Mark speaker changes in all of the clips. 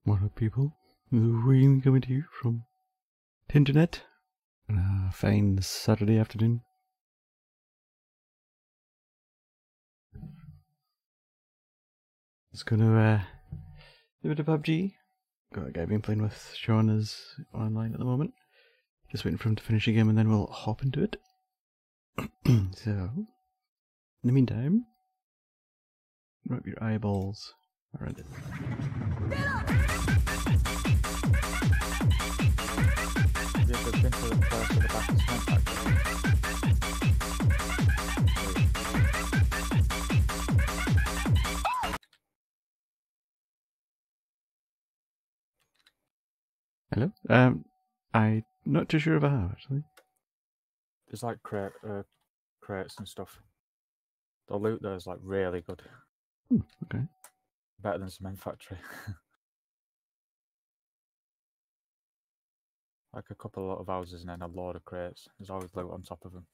Speaker 1: What up, people? We're coming to you from the internet on a fine Saturday afternoon. Just gonna do a bit of PUBG. Got a guy I've been playing with. Sean is online at the moment. Just waiting for him to finish a game and then we'll hop into it. So, in the meantime, wrap your eyeballs around it. Hello? I'm not too sure if I have, actually.
Speaker 2: There's like crates and stuff. The loot there is like really good.
Speaker 1: Okay.
Speaker 2: Better than Cement Factory. Like a couple of houses and then a load of crates. There's always loot on top of them.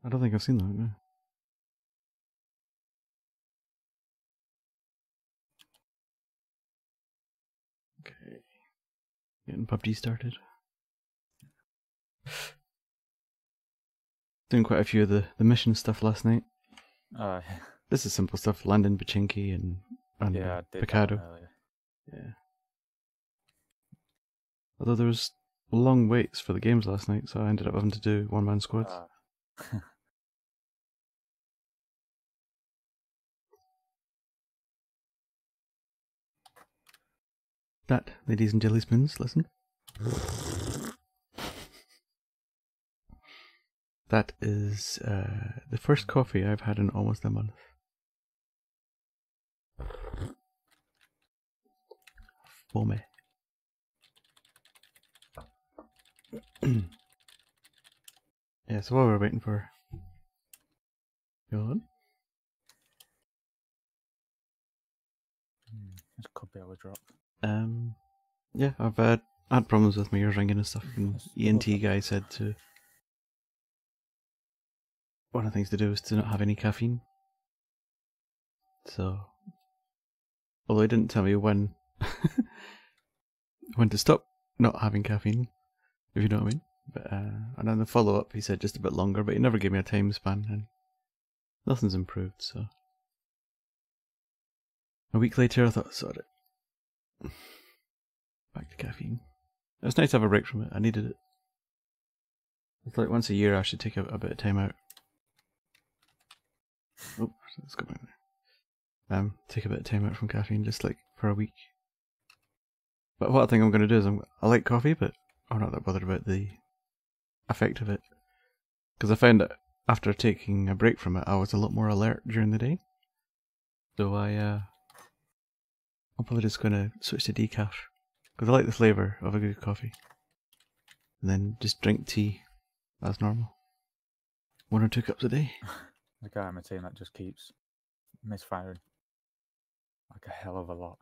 Speaker 1: I don't think I've seen that, no. Okay. Getting PUBG started. Doing quite a few of the mission stuff last night. This is simple stuff. Landing Pachinki and
Speaker 2: yeah,
Speaker 1: Picado. Yeah. Although there was long waits for the games last night, so I ended up having to do one-man squads. That, ladies and jelly spoons, listen. That is the first coffee I've had in almost a month. Foamy. Yeah, so while we're waiting for... Go on.
Speaker 2: This could be our drop.
Speaker 1: Yeah, I've had problems with my ears ringing and stuff, and ENT guy said to... One of the things to do is to not have any caffeine. So... Although he didn't tell me when... when to stop not having caffeine, if you know what I mean. But, and then the follow-up, he said just a bit longer, but he never gave me a time span, and nothing's improved, so... A week later, I thought, sod it. Back to caffeine. It was nice to have a break from it. I needed it. It's like once a year I should take a bit of time out. Oh, let's go back there. Take a bit of time out from caffeine, just like for a week. But what I think I'm going to do is I like coffee, but I'm not that bothered about the effect of it. Because I found that after taking a break from it, I was a lot more alert during the day. So I'm probably just going to switch to decaf. Because I like the flavour of a good coffee. And then just drink tea as normal. 1 or 2 cups a day.
Speaker 2: The guy on my team that just keeps misfiring. Like a hell of a lot.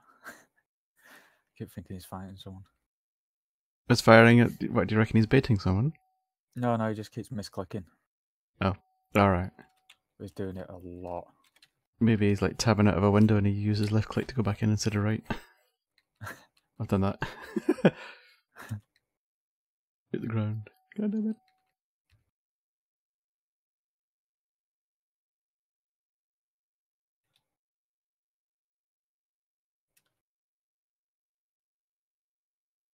Speaker 2: Keep thinking he's fighting someone.
Speaker 1: Misfiring it? What, do you reckon he's baiting someone?
Speaker 2: No, he just keeps misclicking.
Speaker 1: Oh, alright.
Speaker 2: He's doing it a lot.
Speaker 1: Maybe he's like tabbing out of a window and he uses left click to go back in instead of right. I've done that. Hit the ground. God damn it.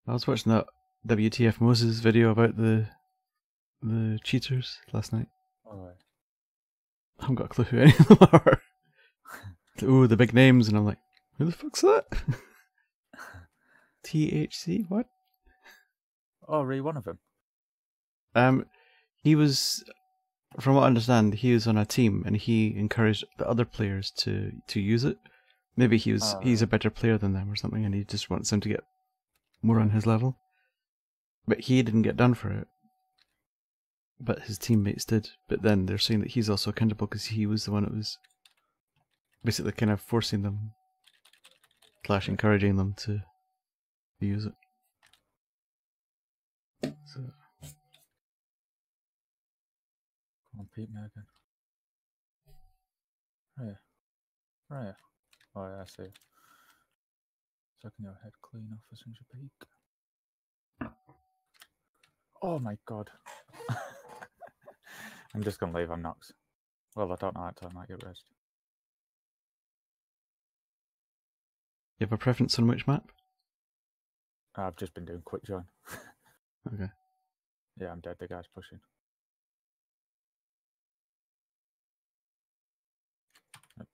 Speaker 1: I was watching that WTF Moses video about the cheaters last night.
Speaker 2: Oh, right.
Speaker 1: I haven't got a clue who any of them are. Ooh, the big names, and I'm like, who the fuck's that? THC? What?
Speaker 2: Oh, really? One of them?
Speaker 1: He was, from what I understand, he was on a team and he encouraged the other players to use it. Maybe he's a better player than them or something, and he just wants them to get more on his level. But he didn't get done for it. But his teammates did. But then they're saying that he's also accountable because he was the one that was basically kind of forcing them / encouraging them to use it. So.
Speaker 2: Come on, peep me again. Right. Oh, yeah, I see. Second your head clean off as soon as you peek. Oh my god. I'm just going to leave on Nox. Well, I don't know actually, I might get rest.
Speaker 1: You have a preference on which map?
Speaker 2: I've just been doing quick join.
Speaker 1: Okay.
Speaker 2: Yeah, I'm dead, the guy's pushing. Yep.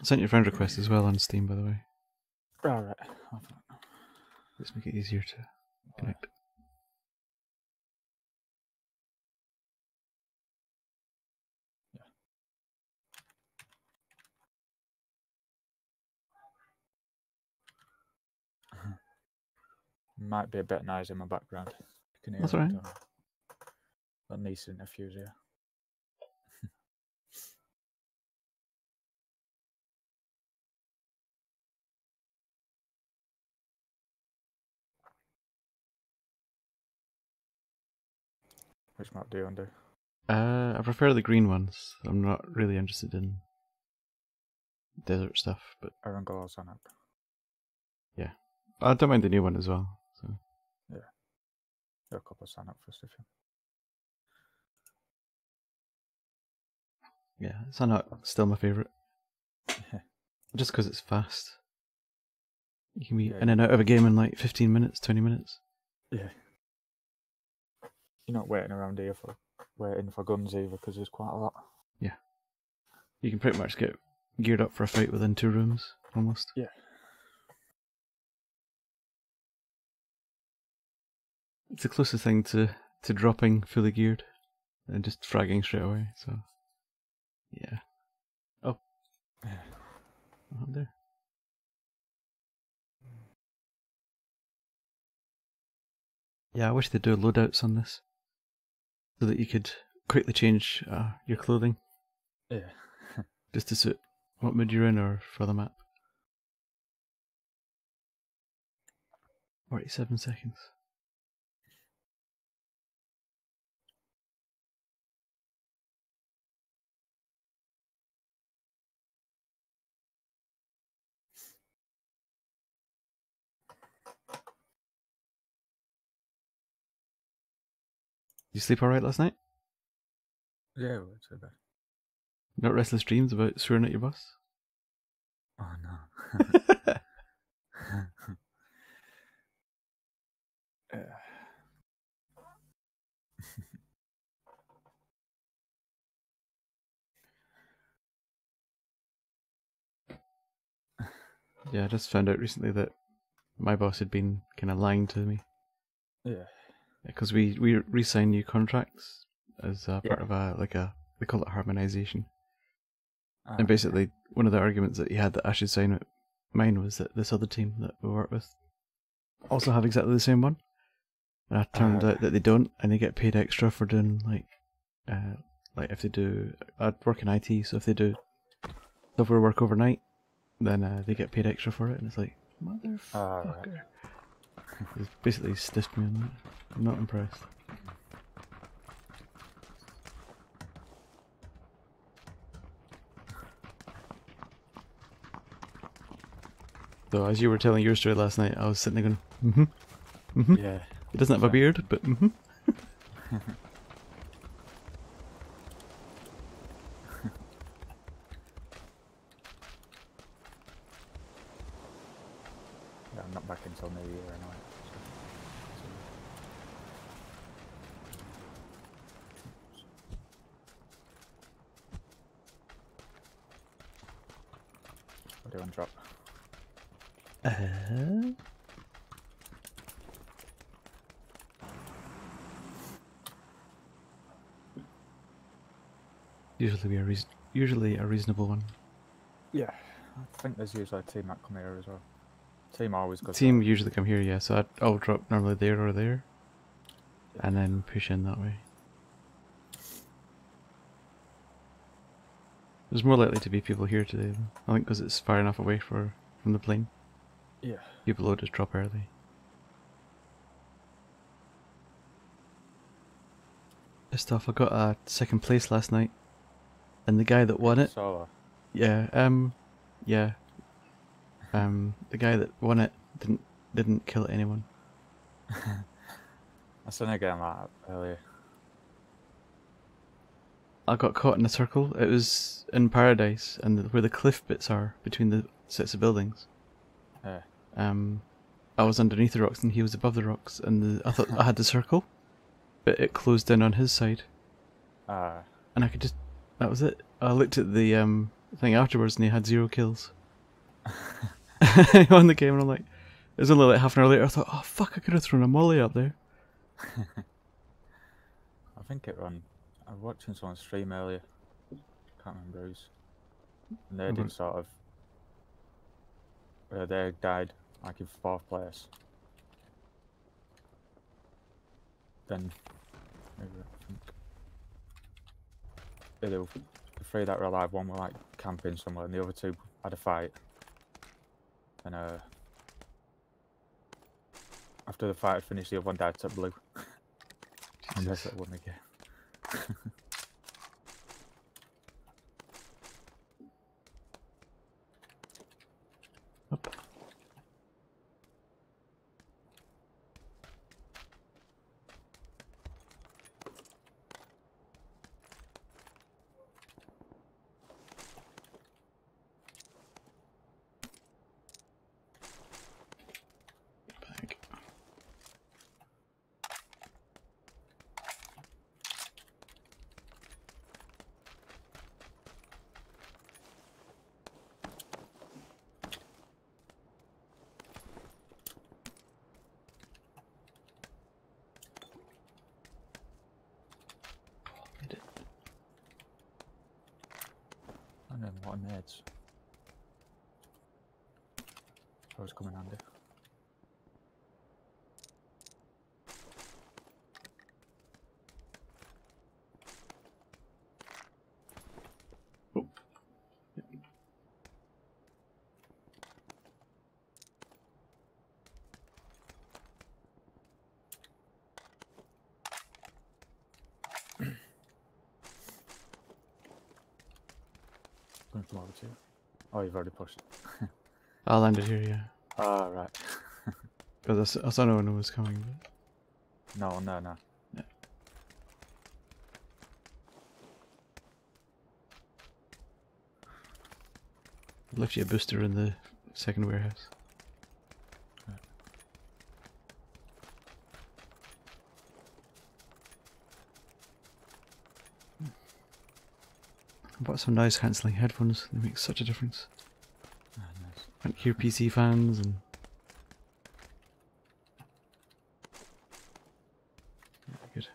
Speaker 1: I sent you a friend request as well on Steam, by the way.
Speaker 2: Alright.
Speaker 1: Let's make it easier to connect.
Speaker 2: Might be a bit noisy in my background. You can hear
Speaker 1: That's
Speaker 2: it,
Speaker 1: alright.
Speaker 2: don't you? My niece and nephew's here. Which map do you want to do?
Speaker 1: I prefer the green ones. I'm not really interested in desert stuff, but
Speaker 2: Erangel or Sanok?
Speaker 1: yeah. I don't mind the new one as well. So
Speaker 2: Yeah. Do a couple of Sanok first if you.
Speaker 1: yeah, it's not still my favourite. Just because it's fast. You can be in and out of a game in like 15 minutes, 20 minutes.
Speaker 2: Yeah. You're not waiting around here for waiting for guns either, because there's quite a lot.
Speaker 1: Yeah. You can pretty much get geared up for a fight within 2 rooms, almost.
Speaker 2: Yeah.
Speaker 1: It's the closest thing to dropping fully geared and just fragging straight away, so yeah. Oh. Oh, there. Yeah, I wish they'd do loadouts on this, so that you could quickly change your clothing.
Speaker 2: Yeah.
Speaker 1: Just to suit what mood you're in or for the map. 47 seconds. Did you sleep alright last night?
Speaker 2: Yeah, it's a bit.
Speaker 1: Not restless dreams about swearing at your boss?
Speaker 2: Oh no.
Speaker 1: Yeah, I just found out recently that my boss had been kind of lying to me.
Speaker 2: Yeah.
Speaker 1: Because we re-signed new contracts as part of they call it harmonization. And basically, one of the arguments that he had that I should sign mine was that this other team that we work with also have exactly the same one. And it turned out that they don't, and they get paid extra for doing like if they do, I work in IT, so if they do software work overnight, then they get paid extra for it, and it's like, motherfucker. He's basically stiffed me on that. I'm not impressed. So as you were telling your story last night, I was sitting there going,
Speaker 2: Yeah.
Speaker 1: He doesn't have a beard, but
Speaker 2: Yeah, I'm not back until New Year anyway. What do you want to drop?
Speaker 1: usually a reasonable one.
Speaker 2: Yeah, I think there's usually a team that come here as well. Team always goes.
Speaker 1: Team usually come here, yeah. So I'll drop normally there or there, and then push in that way. There's more likely to be people here today, though. I think because it's far enough away from the plane.
Speaker 2: Yeah.
Speaker 1: People will just drop early. Pissed off. I got a second place last night and the guy that won it,
Speaker 2: Solo.
Speaker 1: yeah, yeah, the guy that won it didn't kill anyone.
Speaker 2: I seen a game like that earlier.
Speaker 1: I got caught in a circle. It was in Paradise, and where the cliff bits are between the sets of buildings.
Speaker 2: Yeah.
Speaker 1: I was underneath the rocks and he was above the rocks, and I thought I had the circle, but it closed in on his side, and I could just. That was it. I looked at the thing afterwards, and he had 0 kills. I won the game, and I'm like, it was only like half an hour later. I thought, oh fuck, I could have thrown a molly up there.
Speaker 2: I think it run. I was watching someone stream earlier. Can't remember who's. And they did sort of. They died like in 4th place. Then maybe I think the 3 that were alive, one were like camping somewhere, and the other 2 had a fight. And after the fight had finished, the other one died to blue. And that's it, won the game.
Speaker 1: Up. Back.
Speaker 2: And then what are nades? Those coming handy.
Speaker 1: Oh.
Speaker 2: Going to come over to you. Oh, you've already pushed.
Speaker 1: I landed here, yeah.
Speaker 2: Oh, right.
Speaker 1: Because I saw no one was coming. But...
Speaker 2: No.
Speaker 1: Yeah. Left you a booster in the second warehouse.
Speaker 2: Right.
Speaker 1: I bought some noise cancelling headphones. They make such a difference.
Speaker 2: Ah, nice.
Speaker 1: I can hear PC fans and. Yeah, good.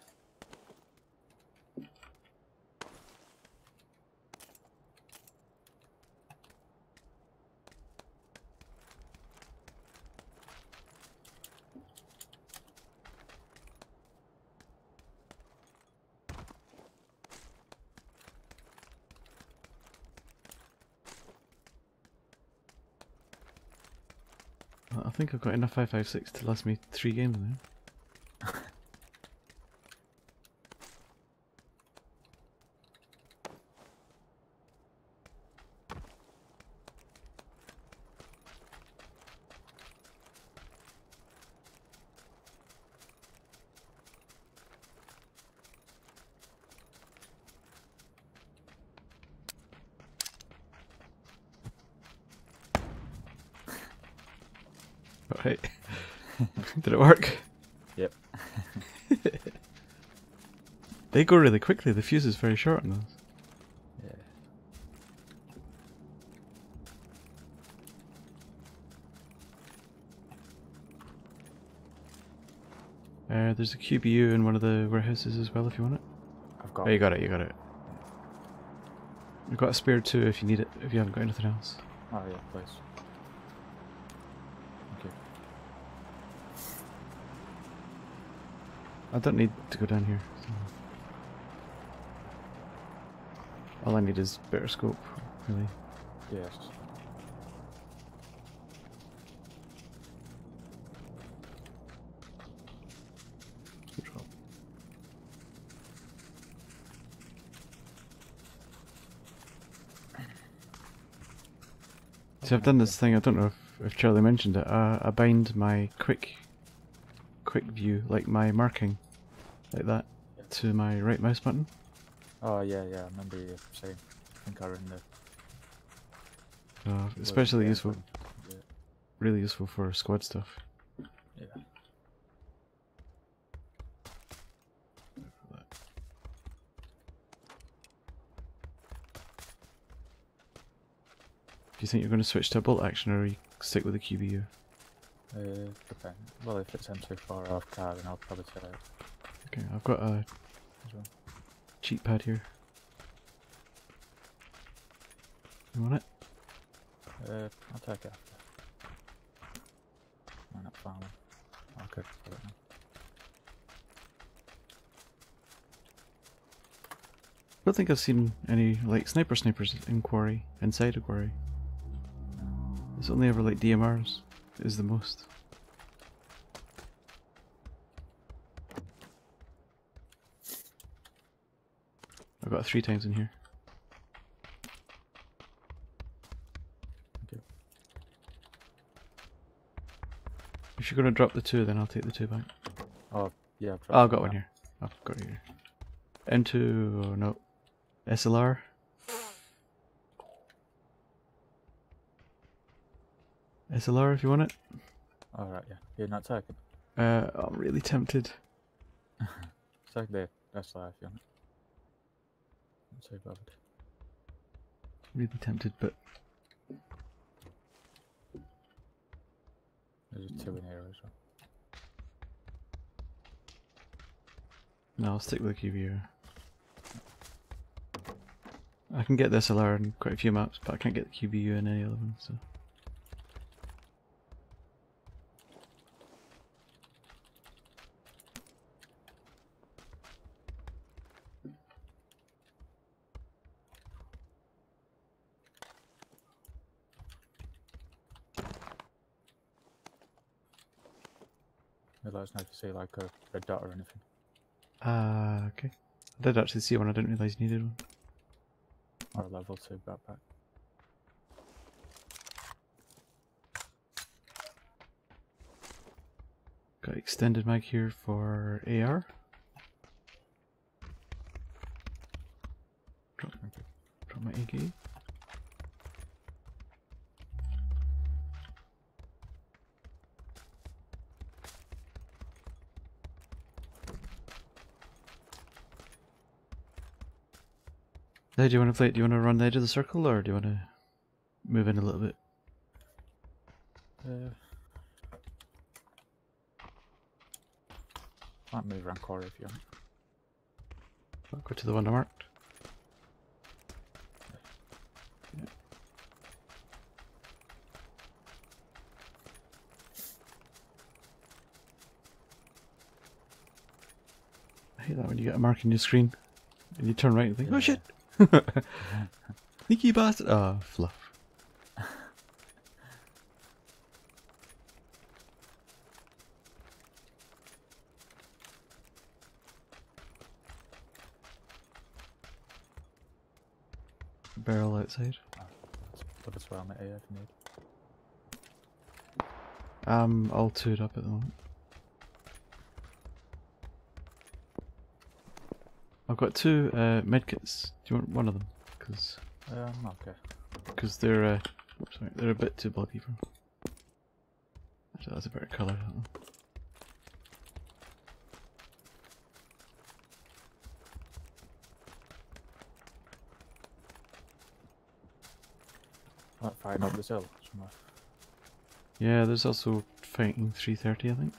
Speaker 1: I think I've got enough 5.56 to last me 3 games now. Right. Did it work?
Speaker 2: Yep.
Speaker 1: They go really quickly, the fuse is very short on those.
Speaker 2: Yeah.
Speaker 1: There's a QBU in one of the warehouses as well if you want it.
Speaker 2: I've got.
Speaker 1: Oh, you got it, you got it. I've got a spare 2 if you need it, if you haven't got anything else.
Speaker 2: Oh yeah, please. Thank you.
Speaker 1: I don't need to go down here. So. All I need is better scope, really.
Speaker 2: Yes.
Speaker 1: See, I've done this thing, I don't know if Charlie mentioned it, I bind my quick view, like my marking, like that, to my right mouse button.
Speaker 2: Oh yeah, I remember you saying. I think I were in the...
Speaker 1: Especially
Speaker 2: yeah,
Speaker 1: useful,
Speaker 2: yeah.
Speaker 1: really useful for squad stuff.
Speaker 2: Yeah.
Speaker 1: Do you think you're going to switch to a bolt action, or you stick with the QBU?
Speaker 2: Depends. Well, if it's M24 off car, then I'll probably set it.
Speaker 1: Okay, I've got a cheat pad here. You want it?
Speaker 2: I'll take it after. I'm not farming. Okay, got it now.
Speaker 1: I don't think I've seen any like snipers in quarry, inside a quarry. It's only ever like DMRs is the most. I've got 3 times in here.
Speaker 2: Okay.
Speaker 1: If you're going to drop the 2, then I'll take the 2 back.
Speaker 2: Oh, yeah.
Speaker 1: Oh, I've got one here. I've got it here. M2, oh no. SLR. SLR if you want it.
Speaker 2: Alright, yeah. You're not taking.
Speaker 1: I'm really tempted.
Speaker 2: Take the SLR if you want it. Not too bothered.
Speaker 1: Really tempted, but
Speaker 2: There's 2 in here as well.
Speaker 1: no, I'll stick with the QVR. I can get the SLR in quite a few maps, but I can't get the QBU in any other one, so.
Speaker 2: Let us know if you see like a red dot or anything.
Speaker 1: Okay. I did actually see one, I didn't realise you needed one.
Speaker 2: Or a level 2 backpack.
Speaker 1: Got extended mag here for AR. Drop my AK. Hey, do you want to play? Do you want to run the edge of the circle, or do you want to move in a little bit?
Speaker 2: Might move around quarry if you want.
Speaker 1: I'll go to the one I marked. Yeah. I hate that when you get a mark on your screen and you turn right and think, oh shit! Sneaky bastard! Ah, fluff. Barrel outside.
Speaker 2: Put a swell on the AF if you need.
Speaker 1: I'm all 2'd up at the moment. I've got 2 medkits. Do you want one of them?
Speaker 2: Okay.
Speaker 1: Because they're oops, sorry, they're a bit too bulky for. Actually, that's a better colour. That one.
Speaker 2: Like firing up this hill somewhere.
Speaker 1: Yeah, there's also fighting 330, I think.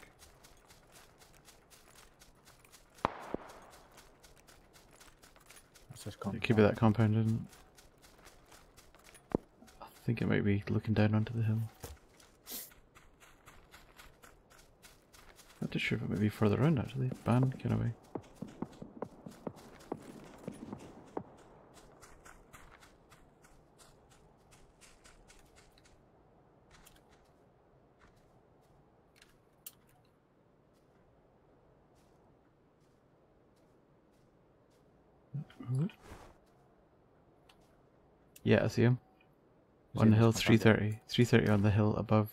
Speaker 2: That's just
Speaker 1: It could be that compound, isn't it? I think it might be looking down onto the hill. Not too sure if it might be further around actually. Ban, get away. Yeah, I see him.
Speaker 2: Is
Speaker 1: On
Speaker 2: he
Speaker 1: the
Speaker 2: in
Speaker 1: hill,
Speaker 2: this compound?
Speaker 1: 330. 330 on the hill above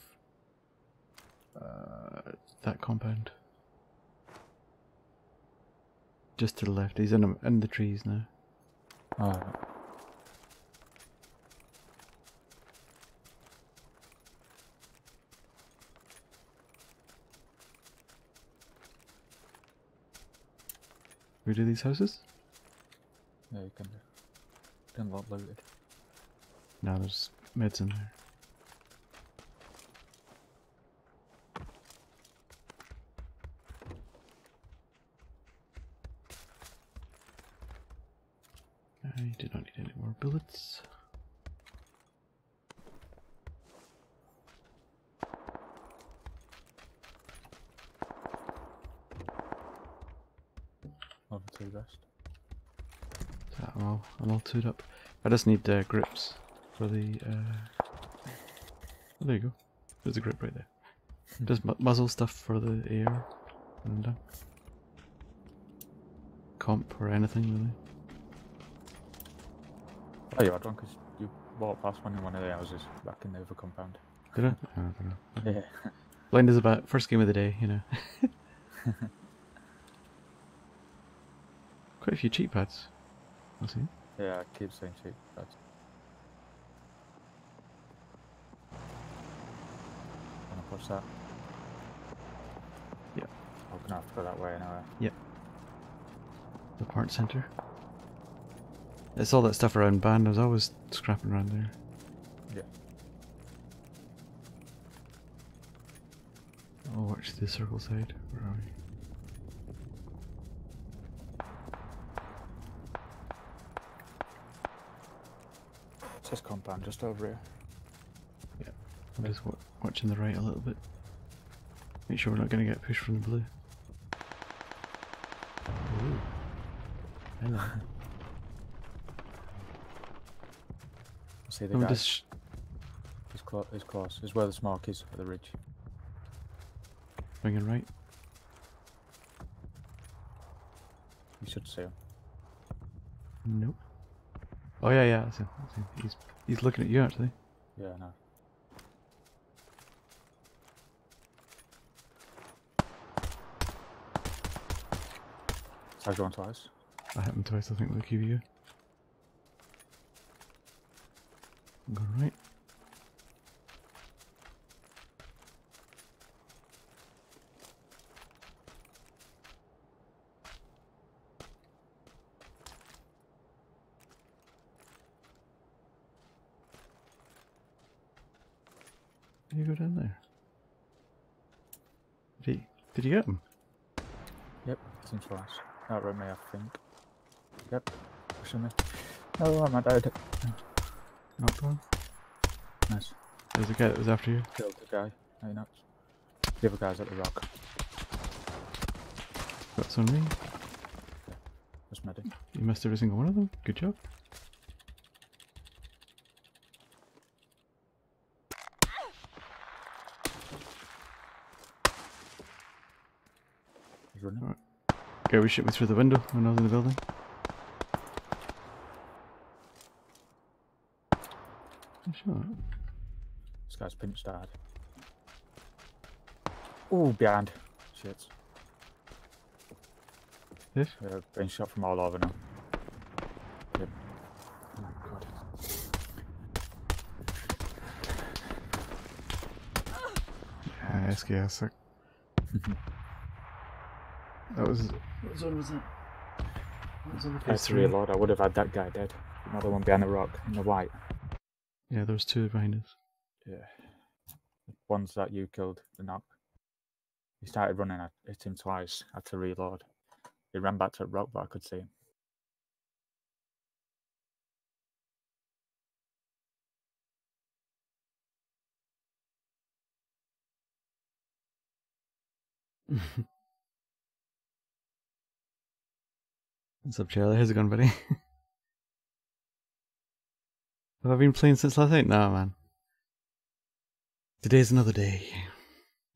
Speaker 1: that compound. Just to the left. He's in the trees now.
Speaker 2: Oh,
Speaker 1: We do these houses?
Speaker 2: yeah, you can do. Didn't look looted.
Speaker 1: No, there's meds in there. I do not need any more bullets.
Speaker 2: Level 2 vest.
Speaker 1: I'm all toed up. I just need grips for the. Oh, there you go. There's a grip right there. Just muzzle stuff for the air and comp or anything really.
Speaker 2: Oh, you had one because you walked past one in one of the houses back in the other compound.
Speaker 1: Did I? Oh, I don't know.
Speaker 2: Yeah.
Speaker 1: Blind is about first game of the day, you know. Quite a few cheat pads. I see.
Speaker 2: Yeah, I keep saying cheap. That's... Wanna push that?
Speaker 1: Yeah.
Speaker 2: I'm gonna have to go that way anyway.
Speaker 1: Yep. The part center. It's all that stuff around band. I was always scrapping around there.
Speaker 2: Yeah.
Speaker 1: I'll watch the circle side. Where are we?
Speaker 2: It's this compound just over here.
Speaker 1: Yeah. I'm just watching the right a little bit. Make sure we're not going to get pushed from the blue. Ooh. Hello.
Speaker 2: See the
Speaker 1: Someone
Speaker 2: guy?
Speaker 1: just
Speaker 2: He's close. He's where the smoke is for the ridge.
Speaker 1: swinging right.
Speaker 2: You should see him.
Speaker 1: Nope. Oh yeah, I see him. He's looking at you actually.
Speaker 2: Yeah, no. So going twice.
Speaker 1: That happened twice, I think, with the QVU. I'm going right. You go down there. Did you get him?
Speaker 2: Yep, seems twice. That wrote me, I think. Yep, pushing me. Oh, I'm dead.
Speaker 1: Knocked one.
Speaker 2: Nice.
Speaker 1: There's a guy that was after you.
Speaker 2: Killed the guy. Hey, nuts. The other guy's at the rock.
Speaker 1: That's on me.
Speaker 2: Just medic.
Speaker 1: You missed every single one of them. Good job.
Speaker 2: He's running.
Speaker 1: Alright. Okay, we shoot me through the window when I was in the building. Sure.
Speaker 2: This guy's pinched hard. Ooh, behind. Shit.
Speaker 1: This?
Speaker 2: Yeah, being shot from all over now. Yep. Oh my god.
Speaker 1: Yeah, SKS. What zone was that? What was on the
Speaker 2: That's reload. I would have had that guy dead. Another one behind the rock in the white.
Speaker 1: Yeah, there was two behind us.
Speaker 2: Yeah. The ones that you killed, the knock. He started running, I hit him twice, had to reload. He ran back to the rock, but I could see him.
Speaker 1: What's up, Charlie? How's it going, buddy? Have I been playing since last night? Nah, man. Today's another day.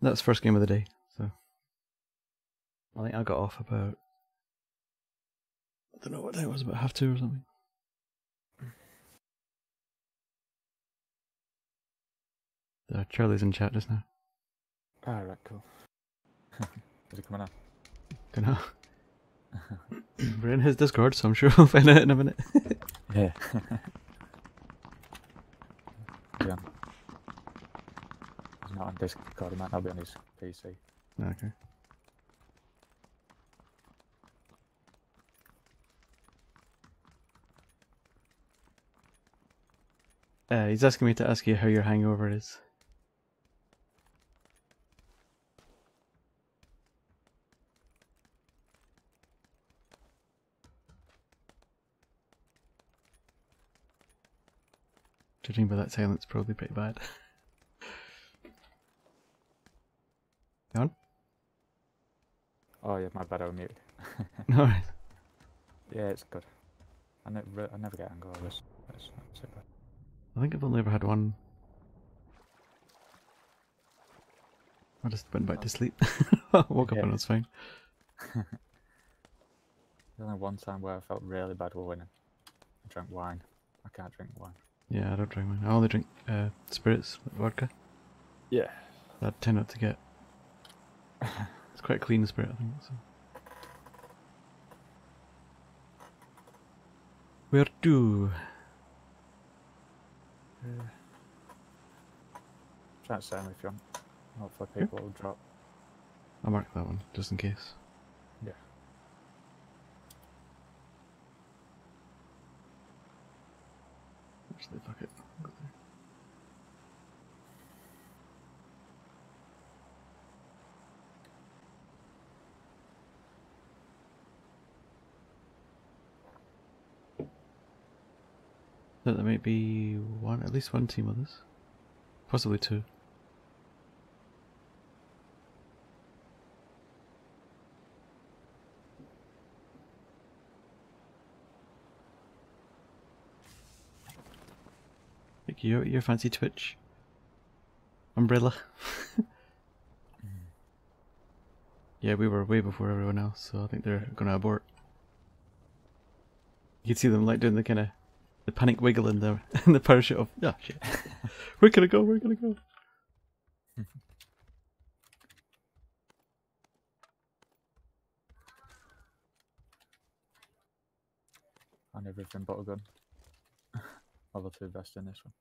Speaker 1: That's first game of the day, so I think I got off about, I don't know what time it was, about 2:30 or something. Charlie's in chat just now.
Speaker 2: Alright, cool. Is he coming on?
Speaker 1: Dunno. We're in his Discord, so I'm sure we'll find out in a minute.
Speaker 2: Yeah. Yeah. He's not on Discord, he might not be on his PC.
Speaker 1: Okay. He's asking me to ask you how your hangover is. Judging by that silence, probably pretty bad. You on?
Speaker 2: Oh yeah, my bad, I was muted.
Speaker 1: Alright.
Speaker 2: Yeah, it's good. I never get hangovers. It's not so bad.
Speaker 1: I think I've only ever had one. I just went back to sleep. Woke up and it was fine.
Speaker 2: There's only one time where I felt really bad while winning. I drank wine. I can't drink wine.
Speaker 1: Yeah, I don't drink wine. I only drink spirits, like vodka.
Speaker 2: Yeah.
Speaker 1: I tend not to get. It's quite a clean spirit, I think. So. Where to?
Speaker 2: Try to say them if you want. Hopefully people will drop.
Speaker 1: I'll mark that one, just in case.
Speaker 2: Yeah.
Speaker 1: Actually, fuck it. Go there. So there might be at least one team with us. Possibly two. Like your fancy Twitch umbrella. Yeah, we were way before everyone else, so I think they're gonna abort. You can see them like doing the kind of the panic wiggle in the parachute of shit. Where can I go? Where can I go?
Speaker 2: On everything but a gun. Level 2 best in this one.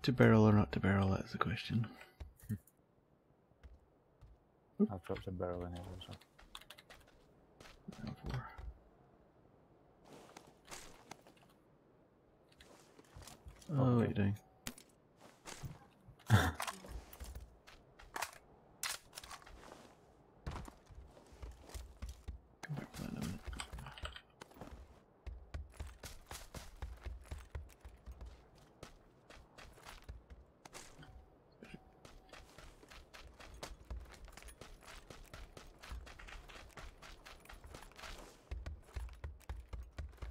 Speaker 1: To barrel or not to barrel, that's the question.
Speaker 2: I've dropped a barrel in here as well.
Speaker 1: Four. Oh, what are you doing? Come back for that in a minute.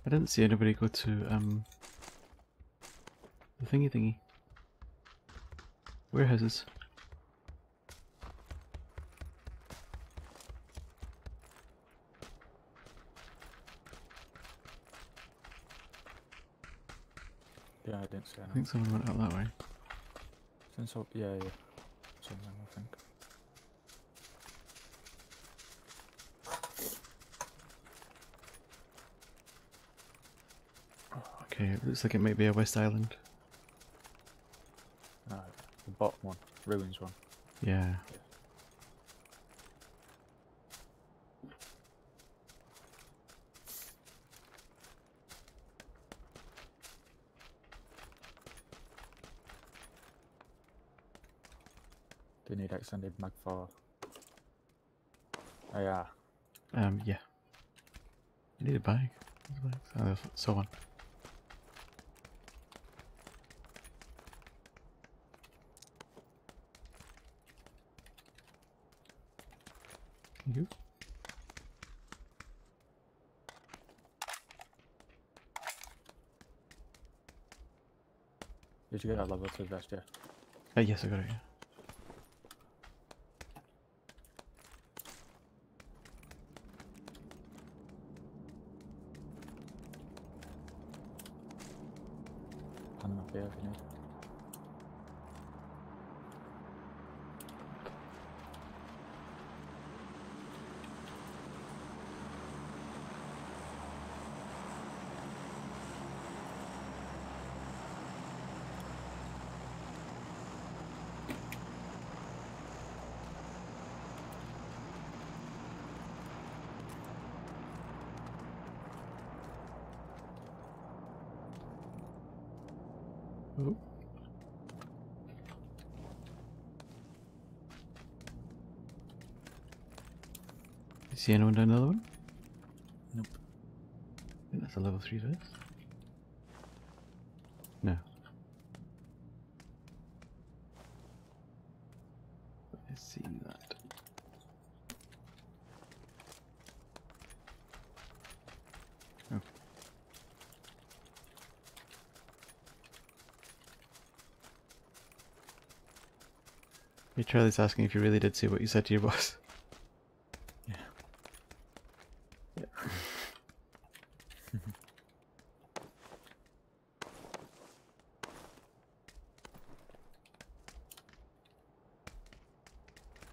Speaker 1: I didn't see anybody go to the thingy. Warehouses.
Speaker 2: Yeah, I didn't see
Speaker 1: I
Speaker 2: anyone.
Speaker 1: think someone went out that way.
Speaker 2: Since up, yeah. Seen them, I think.
Speaker 1: Okay, it looks like it might be a West Island.
Speaker 2: No, the bottom one, ruins one.
Speaker 1: Yeah.
Speaker 2: Do you need extended mag for? Oh yeah.
Speaker 1: Yeah. You need a bag. Oh, I saw one. You?
Speaker 2: Did you get that level 2 vest, yeah?
Speaker 1: Yes, I got it. Yeah.
Speaker 2: I'm up here if you need.
Speaker 1: Oh. You see anyone down the other one?
Speaker 2: Nope.
Speaker 1: I think that's a level 3 vest. No. I see that. Okay. Hey, Charlie's asking if you really did say what you said to your boss.
Speaker 2: Yeah.
Speaker 1: Yeah.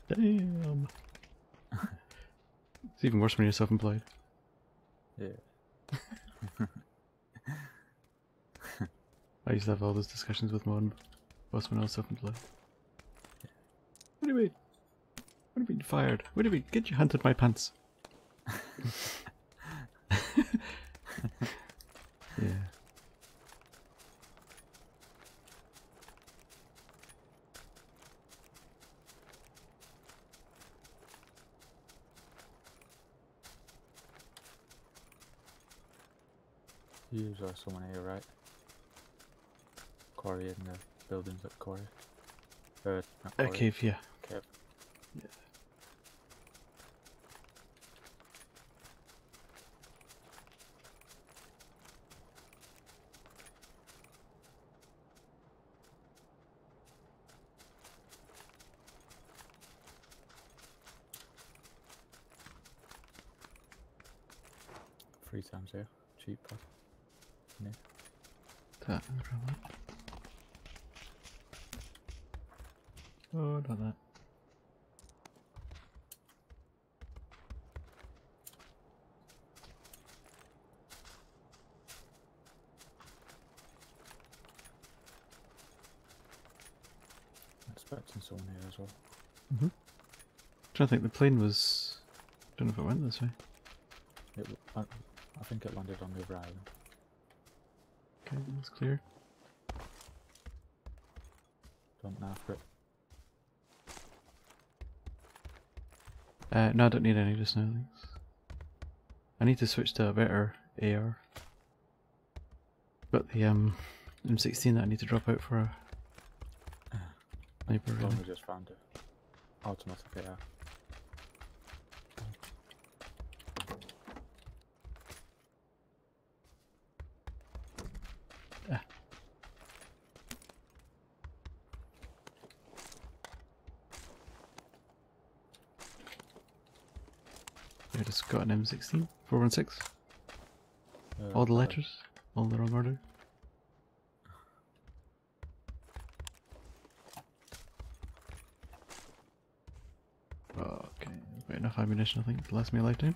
Speaker 1: Damn. It's even worse when you're self-employed.
Speaker 2: Yeah.
Speaker 1: I used to have all those discussions with my own boss when I was self-employed. What do you mean? What do you mean fired? What do you mean? Get your hand in my pants. Yeah.
Speaker 2: You are someone here, right? Quarry in the buildings at Quarry. Not Quarry.
Speaker 1: Cave, yeah.
Speaker 2: Cave.
Speaker 1: Yeah.
Speaker 2: 3 times here. Cheap pad. Yeah.
Speaker 1: That, probably. Oh, not that.
Speaker 2: Expecting someone here as well.
Speaker 1: Mm-hmm. Trying to think, the plane was... Don't know if it went this way.
Speaker 2: I think it landed on the other island.
Speaker 1: Okay, that's clear.
Speaker 2: Don't know for it.
Speaker 1: No, I don't need any just now, thanks. I need to switch to a better AR. Got the M16 that I need to drop out for a sniper
Speaker 2: I've
Speaker 1: really.
Speaker 2: only just found it. Automatic AR.
Speaker 1: Ah. I just got an M16, 416. All the letters, all in the wrong order. Okay, got enough ammunition I think to last me a lifetime.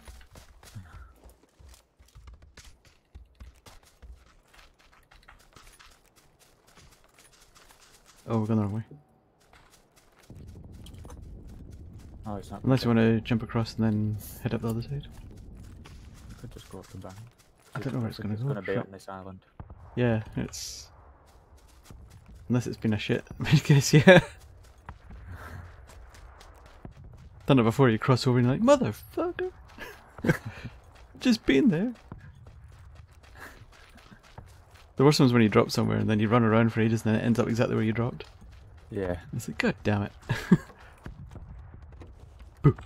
Speaker 1: Oh, we're going the wrong way.
Speaker 2: Oh, it's not.
Speaker 1: Unless you want to jump across and then head up the other side.
Speaker 2: You could just go up the bank.
Speaker 1: I don't know where it's going to go.
Speaker 2: It's going to be on this island.
Speaker 1: Yeah, it's... Unless it's been a shit, I guess, yeah. Done it before, you cross over and you're like, motherfucker! Just been there. The worst one's when you drop somewhere and then you run around for ages and then it ends up exactly where you dropped.
Speaker 2: Yeah.
Speaker 1: It's like, god damn it. Boo.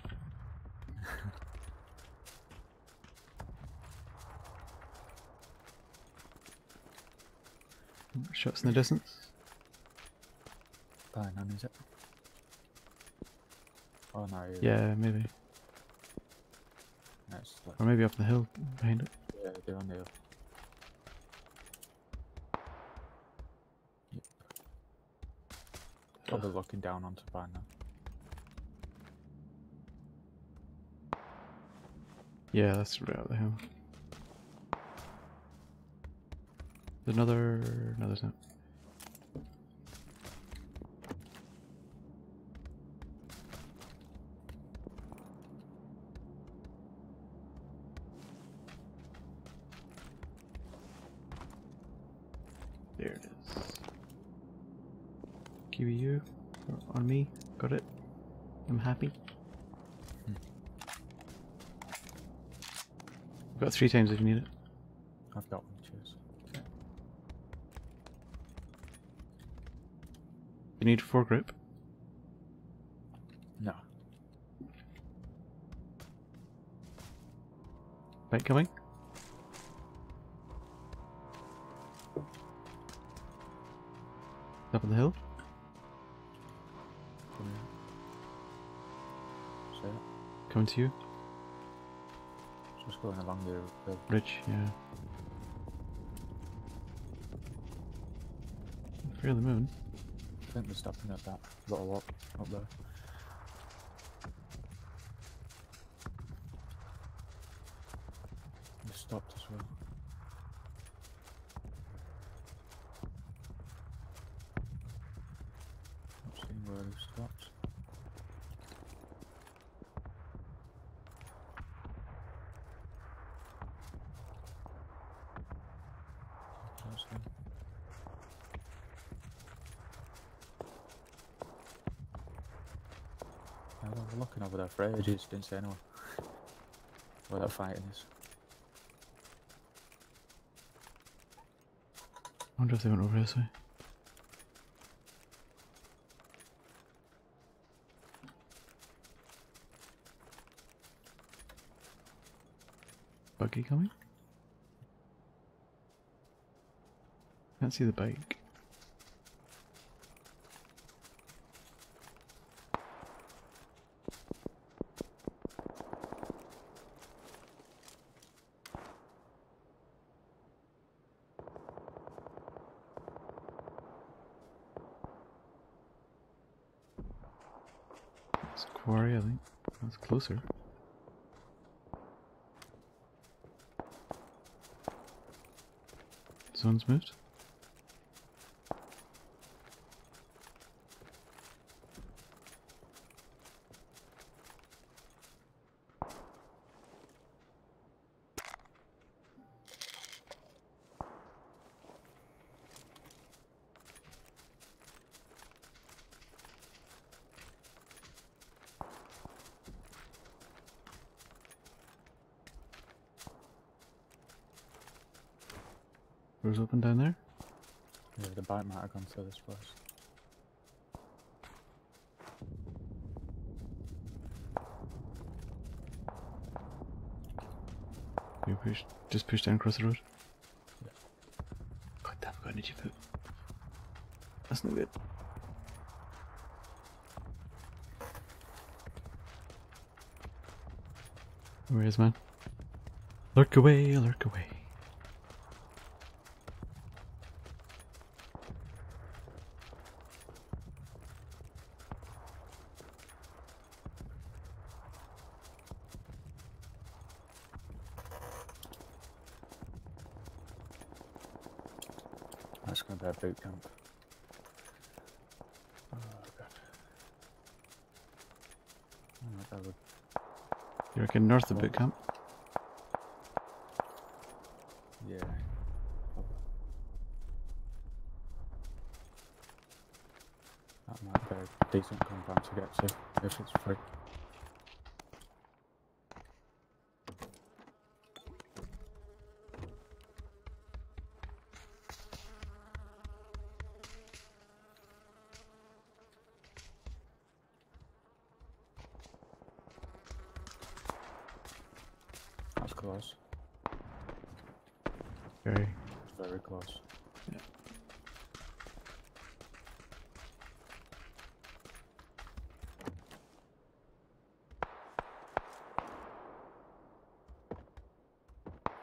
Speaker 1: Shots in the distance.
Speaker 2: Pine, is it? Oh no,
Speaker 1: Yeah, maybe.
Speaker 2: That's like,
Speaker 1: Or maybe up the hill behind it.
Speaker 2: yeah, they're on the hill. Yep. Probably looking down onto Pine now.
Speaker 1: Yeah, that's right up the hill. There's another... No, there's not. There it is. QEU on me. Got it. I'm happy. I've got 3 times if you need it.
Speaker 2: I've got one, cheers.
Speaker 1: You need 4 grip.
Speaker 2: No.
Speaker 1: Right, coming. Top of the hill.
Speaker 2: Come here. See it?
Speaker 1: Coming to you.
Speaker 2: Just going along the hill.
Speaker 1: Ridge, yeah. Fear the moon.
Speaker 2: I think they're stopping at that little walk up there. They stopped as well. Not seeing where they stopped. Don't see them. I was looking over there for ages, didn't see anyone. Where that fighting is.
Speaker 1: I wonder if they went over this way. Buggy coming? Can't see the bike. It's quarry, I think. That's closer. Zone's moved. Doors open down there.
Speaker 2: Yeah, the bike might have gone to this place.
Speaker 1: You push, just push down across the road.
Speaker 2: Yeah.
Speaker 1: God damn, I've got an itchy foot. That's not good. Where is man? Lurk away, lurk away.
Speaker 2: That's going to be a boot camp. Oh god. Oh, that would...
Speaker 1: You reckon north of boot camp?
Speaker 2: Yeah. That might be a decent compound to get to if it's free. That's close.
Speaker 1: Very.
Speaker 2: Very close.
Speaker 1: Yeah.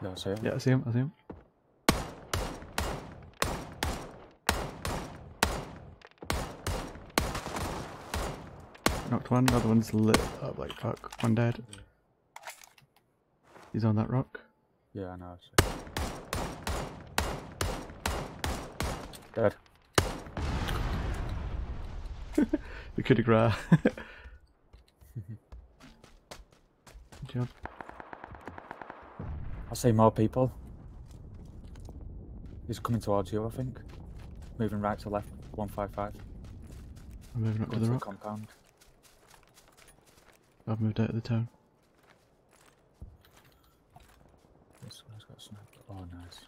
Speaker 2: Yeah, I see him.
Speaker 1: Yeah, I see him, I see him. Knocked one, the other one's lit up like fuck. One dead. He's on that rock.
Speaker 2: Yeah, I know. I see. Dead.
Speaker 1: The coup de grace. Good job.
Speaker 2: I see more people. He's coming towards you, I think. Moving right to left, 155.
Speaker 1: I'm moving up to
Speaker 2: Going
Speaker 1: the
Speaker 2: to the
Speaker 1: rock.
Speaker 2: compound.
Speaker 1: I've moved out of the town.
Speaker 2: This guy's got sniped. Oh, nice.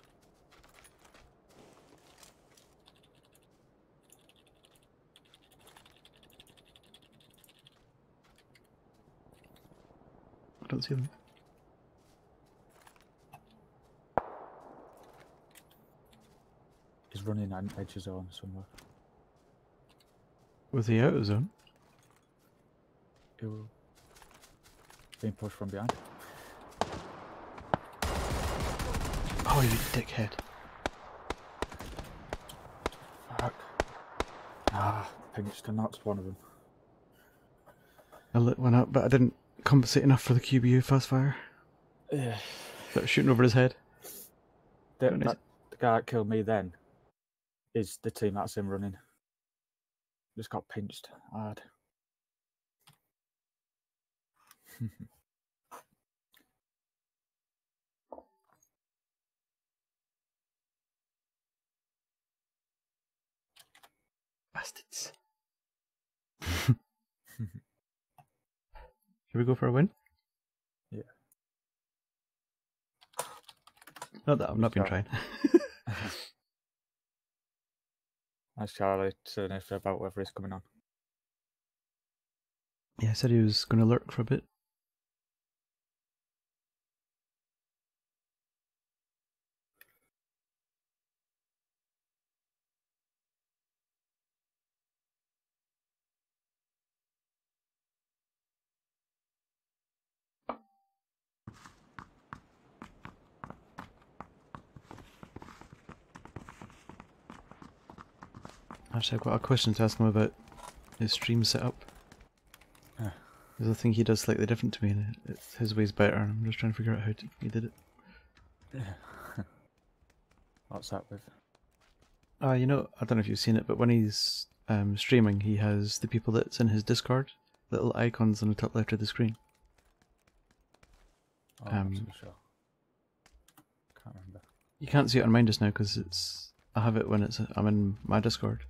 Speaker 1: I don't see them.
Speaker 2: He's running on edge of zone somewhere.
Speaker 1: Was he out of zone?
Speaker 2: He will being pushed from behind.
Speaker 1: Oh, you dickhead.
Speaker 2: Fuck. Ah, pinched and knocked one of them.
Speaker 1: I lit one up, but I didn't compensate enough for the QBU fast fire.
Speaker 2: Yeah.
Speaker 1: That was shooting over his head.
Speaker 2: The
Speaker 1: Don't need-
Speaker 2: guy that killed me then is the team that's him running. Just got pinched hard.
Speaker 1: Bastards. Should we go for a win?
Speaker 2: Yeah.
Speaker 1: Not that I've not been trying.
Speaker 2: That's Charlie saying if about whether he's coming on.
Speaker 1: Yeah, I said he was going to lurk for a bit. Actually, I've got a question to ask him about his stream setup.
Speaker 2: Yeah.
Speaker 1: There's a thing he does slightly different to me, and his way's better, and I'm just trying to figure out how he did it.
Speaker 2: What's that with?
Speaker 1: You know, I don't know if you've seen it, but when he's streaming, he has the people that's in his Discord, little icons on the top left of the screen.
Speaker 2: Oh, I'm not too sure. Can't remember.
Speaker 1: You can't see it on mine just now because I have it when I'm in my Discord.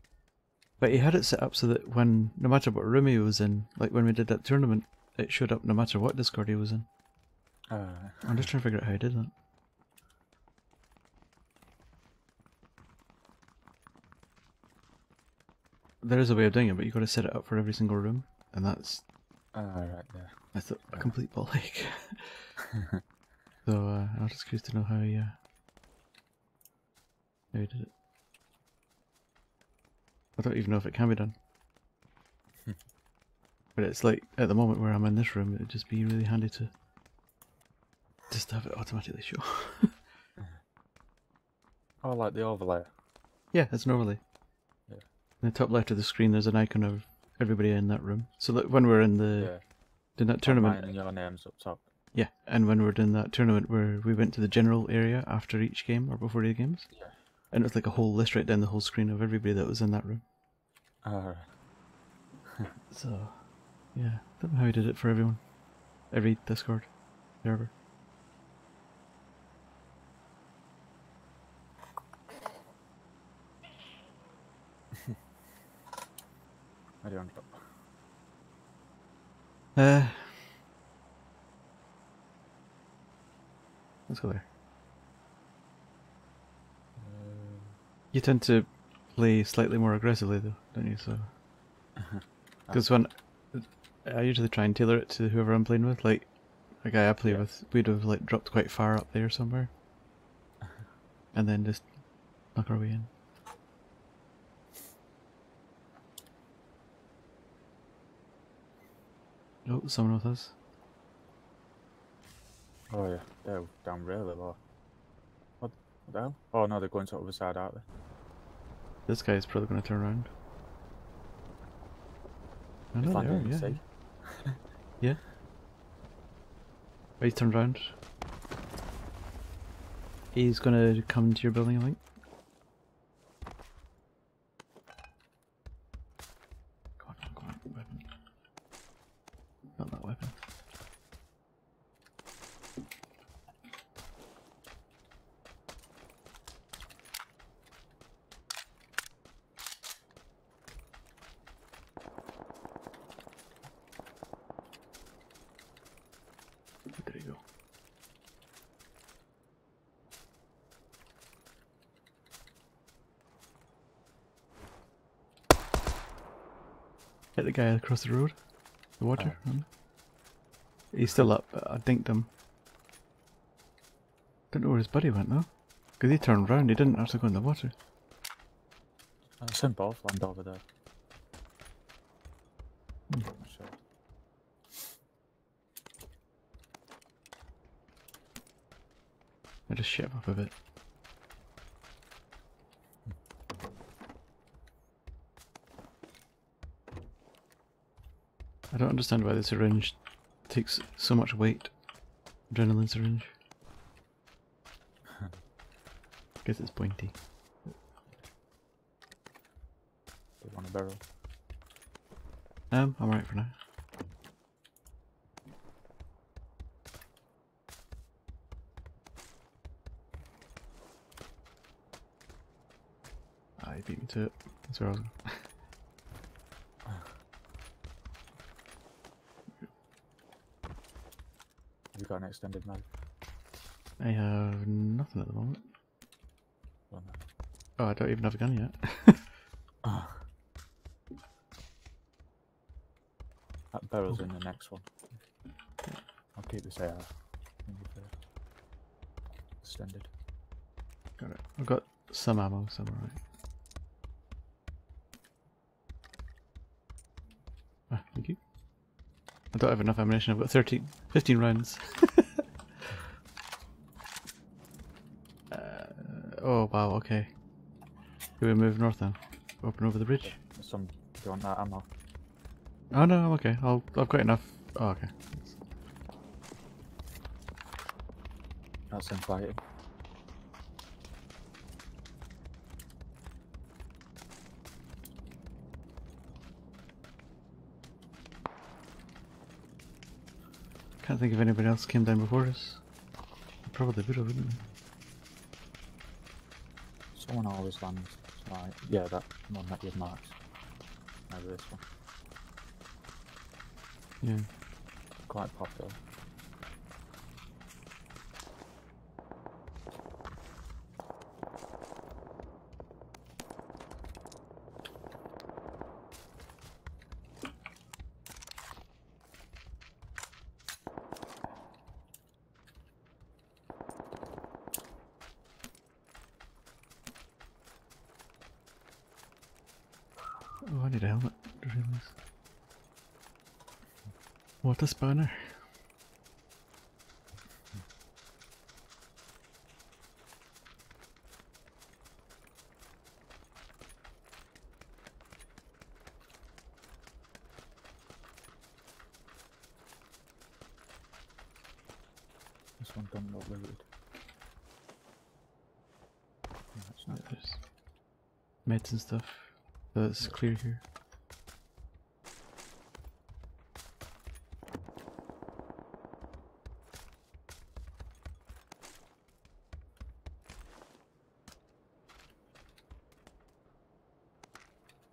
Speaker 1: But he had it set up so that no matter what room he was in, like when we did that tournament, it showed up no matter what Discord he was in. I'm just trying to figure out how he did that. There is a way of doing it, but you've got to set it up for every single room, and that's
Speaker 2: right there.
Speaker 1: that's a complete ball ache. So I was just curious to know how he did it. I don't even know if it can be done. But it's like, at the moment where I'm in this room, it'd just be really handy to just have it automatically show.
Speaker 2: Oh, like the overlay.
Speaker 1: Yeah, it's an overlay.
Speaker 2: Yeah.
Speaker 1: In the top left of the screen, there's an icon of everybody in that room. So that when we're in in that tournament,
Speaker 2: Mine and your name's up top.
Speaker 1: yeah, and when we're in that tournament where we went to the general area after each game or before the games,
Speaker 2: Yeah.
Speaker 1: and it was like a whole list right down the whole screen of everybody that was in that room.
Speaker 2: Alright.
Speaker 1: So, yeah, don't know how he did it for everyone, every Discord server.
Speaker 2: I don't know.
Speaker 1: Let's go there. You tend to play slightly more aggressively though, don't you? So, because when I usually try and tailor it to whoever I'm playing with, like a guy I play with, we'd have like dropped quite far up there somewhere, and then just knock our way in. Oh, someone with us.
Speaker 2: Oh yeah, they're down really low. What the hell? Oh no, they're going to the other side, aren't they?
Speaker 1: This guy's probably going to turn around. I
Speaker 2: He's
Speaker 1: know they
Speaker 2: landing
Speaker 1: are,
Speaker 2: in the
Speaker 1: yeah.
Speaker 2: sea.
Speaker 1: Yeah. Oh, he's turned around. He's going to come into your building, I think. Go on, weapon. Not that weapon. There you go. Hit the guy across the road. The water. He's still up. I dinked him. Don't know where his buddy went though. Because he turned round, he didn't actually go in the water.
Speaker 2: I've seen both land over there. Sure.
Speaker 1: I just shit him up a bit. I don't understand why the syringe takes so much weight. Adrenaline syringe. Guess it's pointy.
Speaker 2: They want a barrel.
Speaker 1: I'm alright for now. He beat me to it. That's where I was going.
Speaker 2: Have you got an extended mag?
Speaker 1: I have nothing at the moment.
Speaker 2: Oh, no.
Speaker 1: Oh, I don't even have a gun yet.
Speaker 2: That barrel's in the next one. I'll keep this AR. Extended.
Speaker 1: Got it. I've got some ammo, some alright. Thank you. I don't have enough ammunition, I've got 15 rounds. Oh wow, okay. Do we move north now? Open over the bridge?
Speaker 2: Do you want that ammo?
Speaker 1: Oh no, I'm okay. I've got enough. Oh, okay.
Speaker 2: That's him fighting.
Speaker 1: Can't think if anybody else came down before us. Probably would have, wouldn't they?
Speaker 2: Someone always lands. Right. Yeah, that one that you've marked. Maybe this one.
Speaker 1: Yeah.
Speaker 2: Quite popular.
Speaker 1: Oh, I need a helmet. I realise. What a spanner.
Speaker 2: This one doesn't look looted. No, it's not.
Speaker 1: Yeah, there's meds and stuff. That's clear here.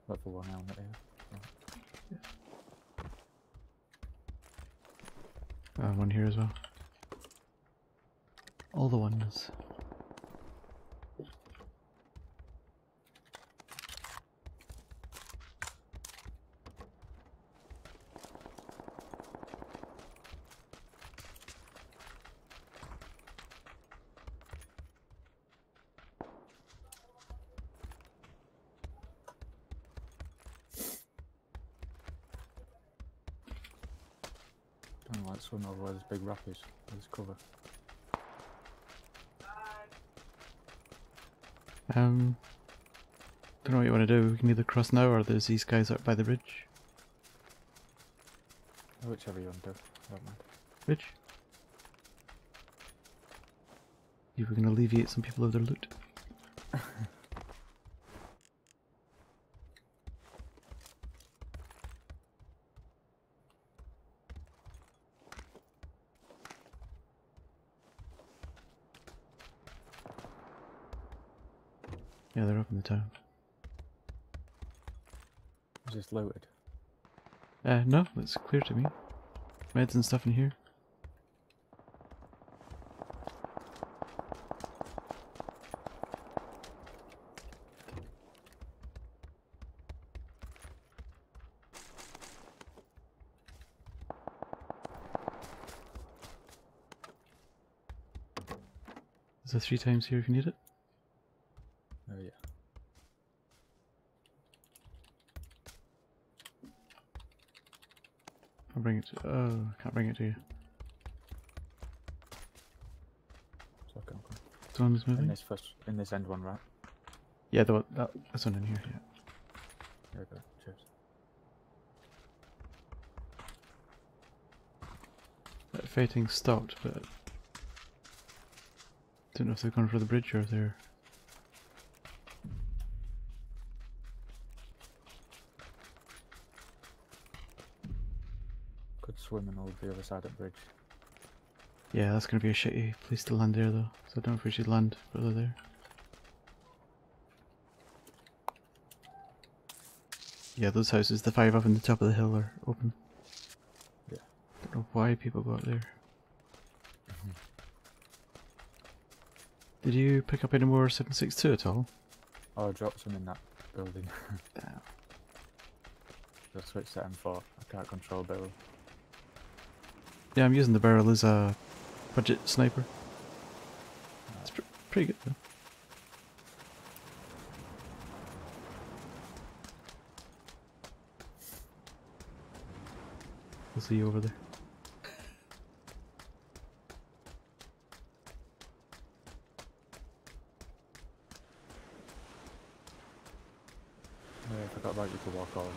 Speaker 2: Level 1 helmet here. Right.
Speaker 1: One here as well. All the ones.
Speaker 2: Don't like swimming over where there's big rapids. There's cover.
Speaker 1: Don't know what you want to do. We can either cross now or there's these guys up by the bridge.
Speaker 2: Whichever you want to do. I don't mind.
Speaker 1: Bridge? You were going to alleviate some people of their loot. Yeah, they're up in the town.
Speaker 2: Is this looted?
Speaker 1: No, it's clear to me. Meds and stuff in here. There's a 3 times here if you need it.
Speaker 2: Oh yeah.
Speaker 1: I'll bring it to I can't bring it to you.
Speaker 2: So okay.
Speaker 1: This one is moving?
Speaker 2: In this end one, right?
Speaker 1: Yeah, that's one in here, yeah.
Speaker 2: There we go. Cheers.
Speaker 1: That fighting stopped, but don't know if they've gone for the bridge or if they're...
Speaker 2: Could swim and hold the other side of the bridge.
Speaker 1: Yeah, that's going to be a shitty place to land there though, so I don't know if we should land further there. Yeah, those houses, the 5 up on the top of the hill are open.
Speaker 2: Yeah.
Speaker 1: Don't know why people go up there. Did you pick up any more 762 at all?
Speaker 2: Oh, I dropped some in that building.
Speaker 1: Damn.
Speaker 2: I'll switch to M4. I can't control barrel.
Speaker 1: Yeah, I'm using the barrel as a budget sniper. It's pretty good though. We'll see you over there.
Speaker 2: Oh, yeah, I forgot about you to walk over.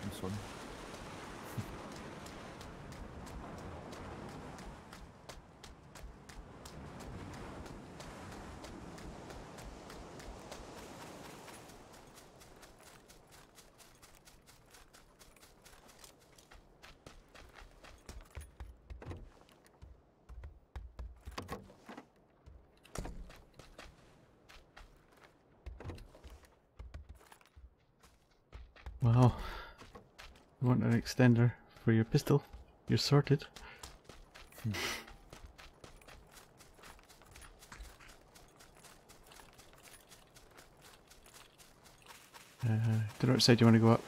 Speaker 2: And swim.
Speaker 1: Well, you want an extender for your pistol? You're sorted. Don't know which side you want to go up.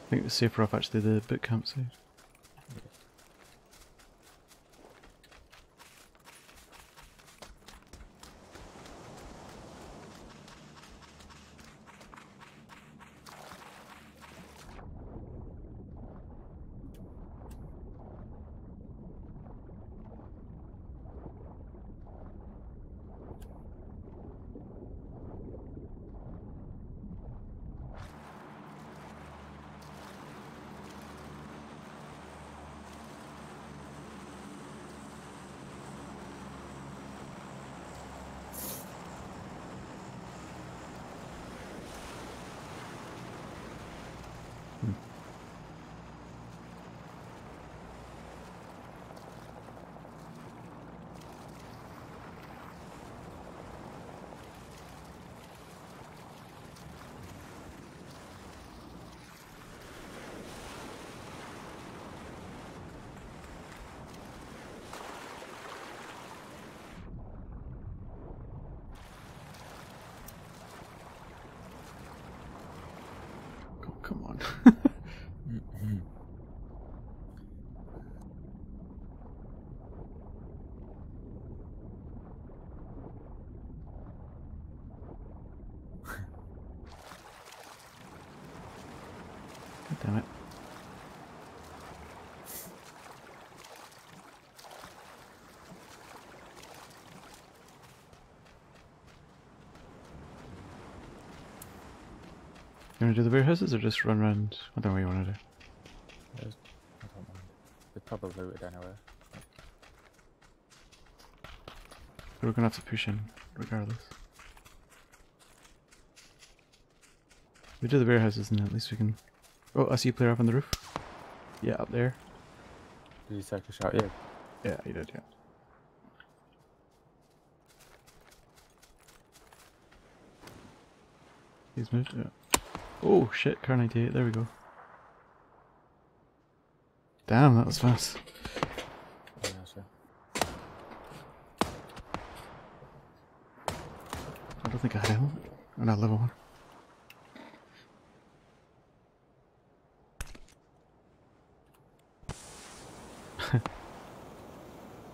Speaker 1: I think it's safer off actually the boot camp side. Oh, come on. God damn it. want to do the warehouses or just run around? I don't know what you want to do.
Speaker 2: I don't mind. They're probably looted anyway.
Speaker 1: We're going to have to push in, regardless. We do the warehouses and at least we can... Oh, I see a player up on the roof. Yeah, up there.
Speaker 2: Did you take a shot? Yeah.
Speaker 1: Yeah, he did, yeah. He's moved, yeah. Oh shit, car 98, there we go. Damn, that was fast.
Speaker 2: Yeah, so.
Speaker 1: I don't think I had a helmet. Oh, no, level 1.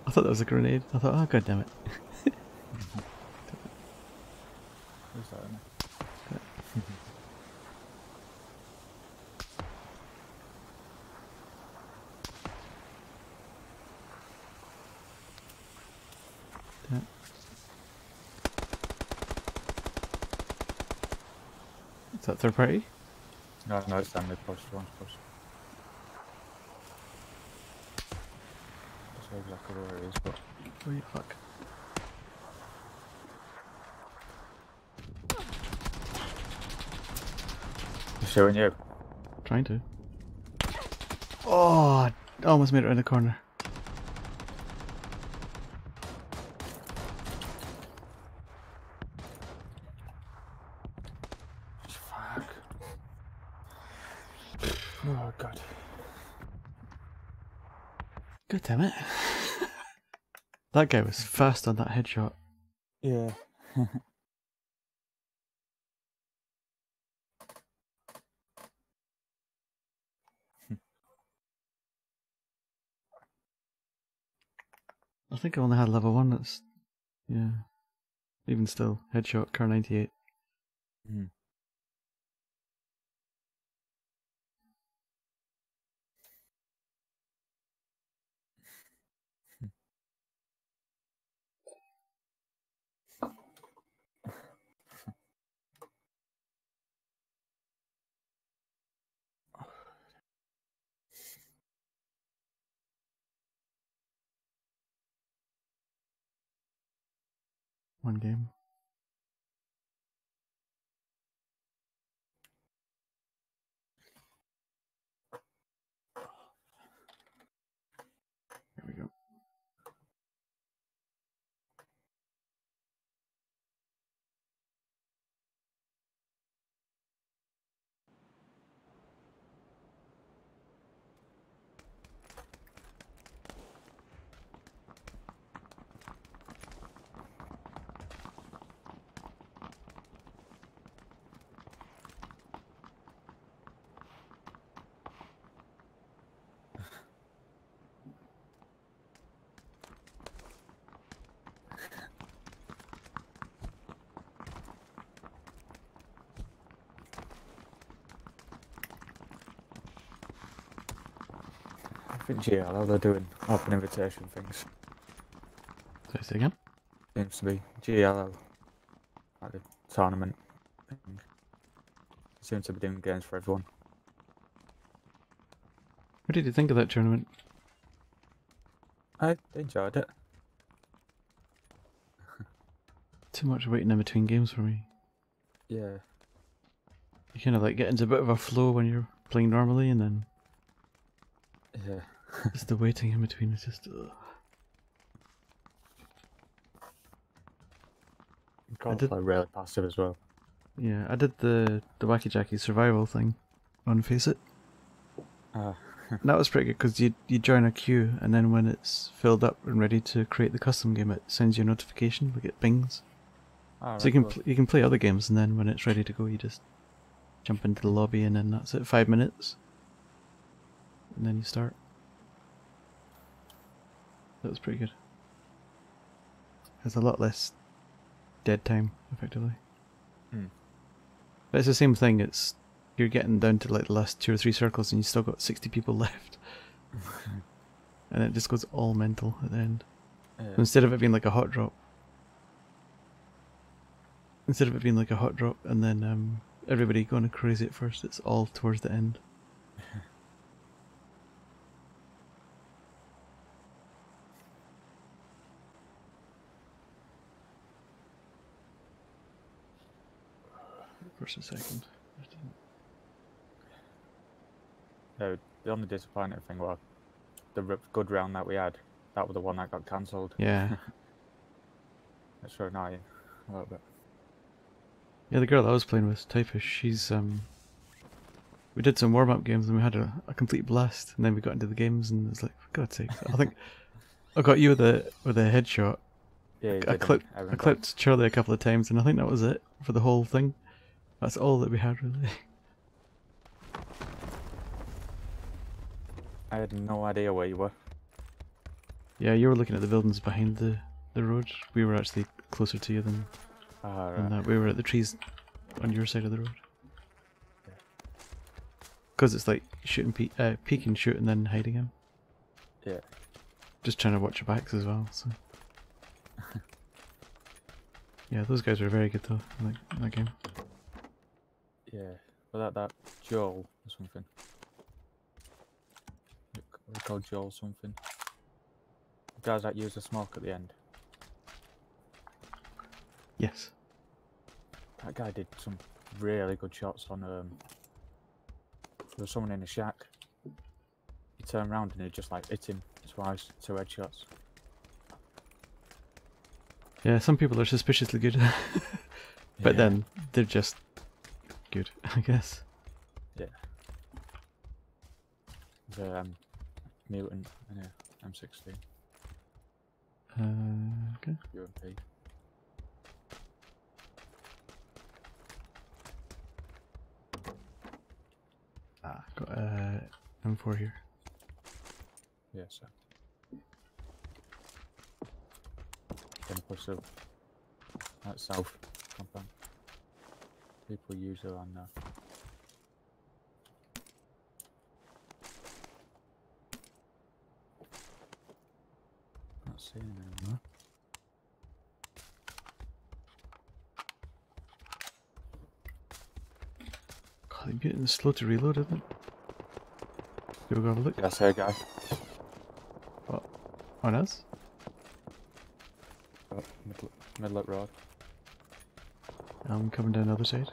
Speaker 1: I thought that was a grenade. I thought, oh god damn it.
Speaker 2: Who's that in there?
Speaker 1: Yeah. Is that third party?
Speaker 2: No, it's down the push. One's push. I don't know exactly where it is, but.
Speaker 1: Oh yeah, fuck.
Speaker 2: He's showing you.
Speaker 1: Trying to. Oh, I almost made it around the corner.
Speaker 2: Fuck. Oh god.
Speaker 1: God damn it. That guy was fast on that headshot.
Speaker 2: Yeah.
Speaker 1: I think I only had level 1, that's... yeah. Even still, headshot, car 98.
Speaker 2: Mm.
Speaker 1: One game. Here we go.
Speaker 2: I think GLL they're doing open invitation things.
Speaker 1: Say it again?
Speaker 2: Seems to be GLL, like the tournament thing. Seems to be doing games for everyone.
Speaker 1: What did you think of that tournament?
Speaker 2: I enjoyed it.
Speaker 1: Too much waiting in between games for me.
Speaker 2: Yeah.
Speaker 1: You kind of like get into a bit of a flow when you're playing normally, and then
Speaker 2: Yeah.
Speaker 1: just the waiting in between is just... ugh.
Speaker 2: I did play really passive as well.
Speaker 1: Yeah, I did the Wacky Jacky survival thing on Face It.
Speaker 2: Ah.
Speaker 1: And that was pretty good because you join a queue, and then when it's filled up and ready to create the custom game, it sends you a notification. We get pings, so you can you can play other games, and then when it's ready to go, you just jump into the lobby, and then that's it. 5 minutes, and then you start. That was pretty good. There's a lot less dead time, effectively.
Speaker 2: Mm.
Speaker 1: But it's the same thing. It's you're getting down to like the last 2 or 3 circles, and you still got 60 people left, and it just goes all mental at the end.
Speaker 2: Yeah.
Speaker 1: Instead of it being like a hot drop. And then everybody going crazy at first. It's all towards the end. First and second.
Speaker 2: No, the only disappointing thing was the good round that we had. That was the one that got cancelled.
Speaker 1: Yeah.
Speaker 2: That's so annoying. A little bit.
Speaker 1: Yeah, the girl I was playing with, Typish, she's we did some warm up games and we had a complete blast, and then we got into the games and it's like, for God's sake, I think I got you with a headshot.
Speaker 2: Yeah,
Speaker 1: I clipped Charlie a couple of times, and I think that was it for the whole thing. That's all that we had, really.
Speaker 2: I had no idea where you were.
Speaker 1: Yeah, you were looking at the buildings behind the road. We were actually closer to you than that. We were at the trees on your side of the road. Because it's like shooting, peek and shoot, and then hiding him.
Speaker 2: Yeah.
Speaker 1: Just trying to watch your backs as well. So. Yeah, those guys were very good though in that game.
Speaker 2: Yeah, well that Joel or something. They called Joel something. The guys that use the smoke at the end.
Speaker 1: Yes.
Speaker 2: That guy did some really good shots on. There was someone in a shack. He turned around and he just like hit him twice, 2 headshots.
Speaker 1: Yeah, some people are suspiciously good, but then they're just good, I guess.
Speaker 2: Yeah. The mutant and M16.
Speaker 1: Okay.
Speaker 2: UMP.
Speaker 1: Got M4 here.
Speaker 2: Yeah, so. Gonna push the that south compound. People use it on not seeing them anymore.
Speaker 1: God, they're getting slow to reload, isn't it? Go have a look.
Speaker 2: Yeah, I see a guy.
Speaker 1: What? On us?
Speaker 2: Oh, middle of road.
Speaker 1: I'm coming down the other side.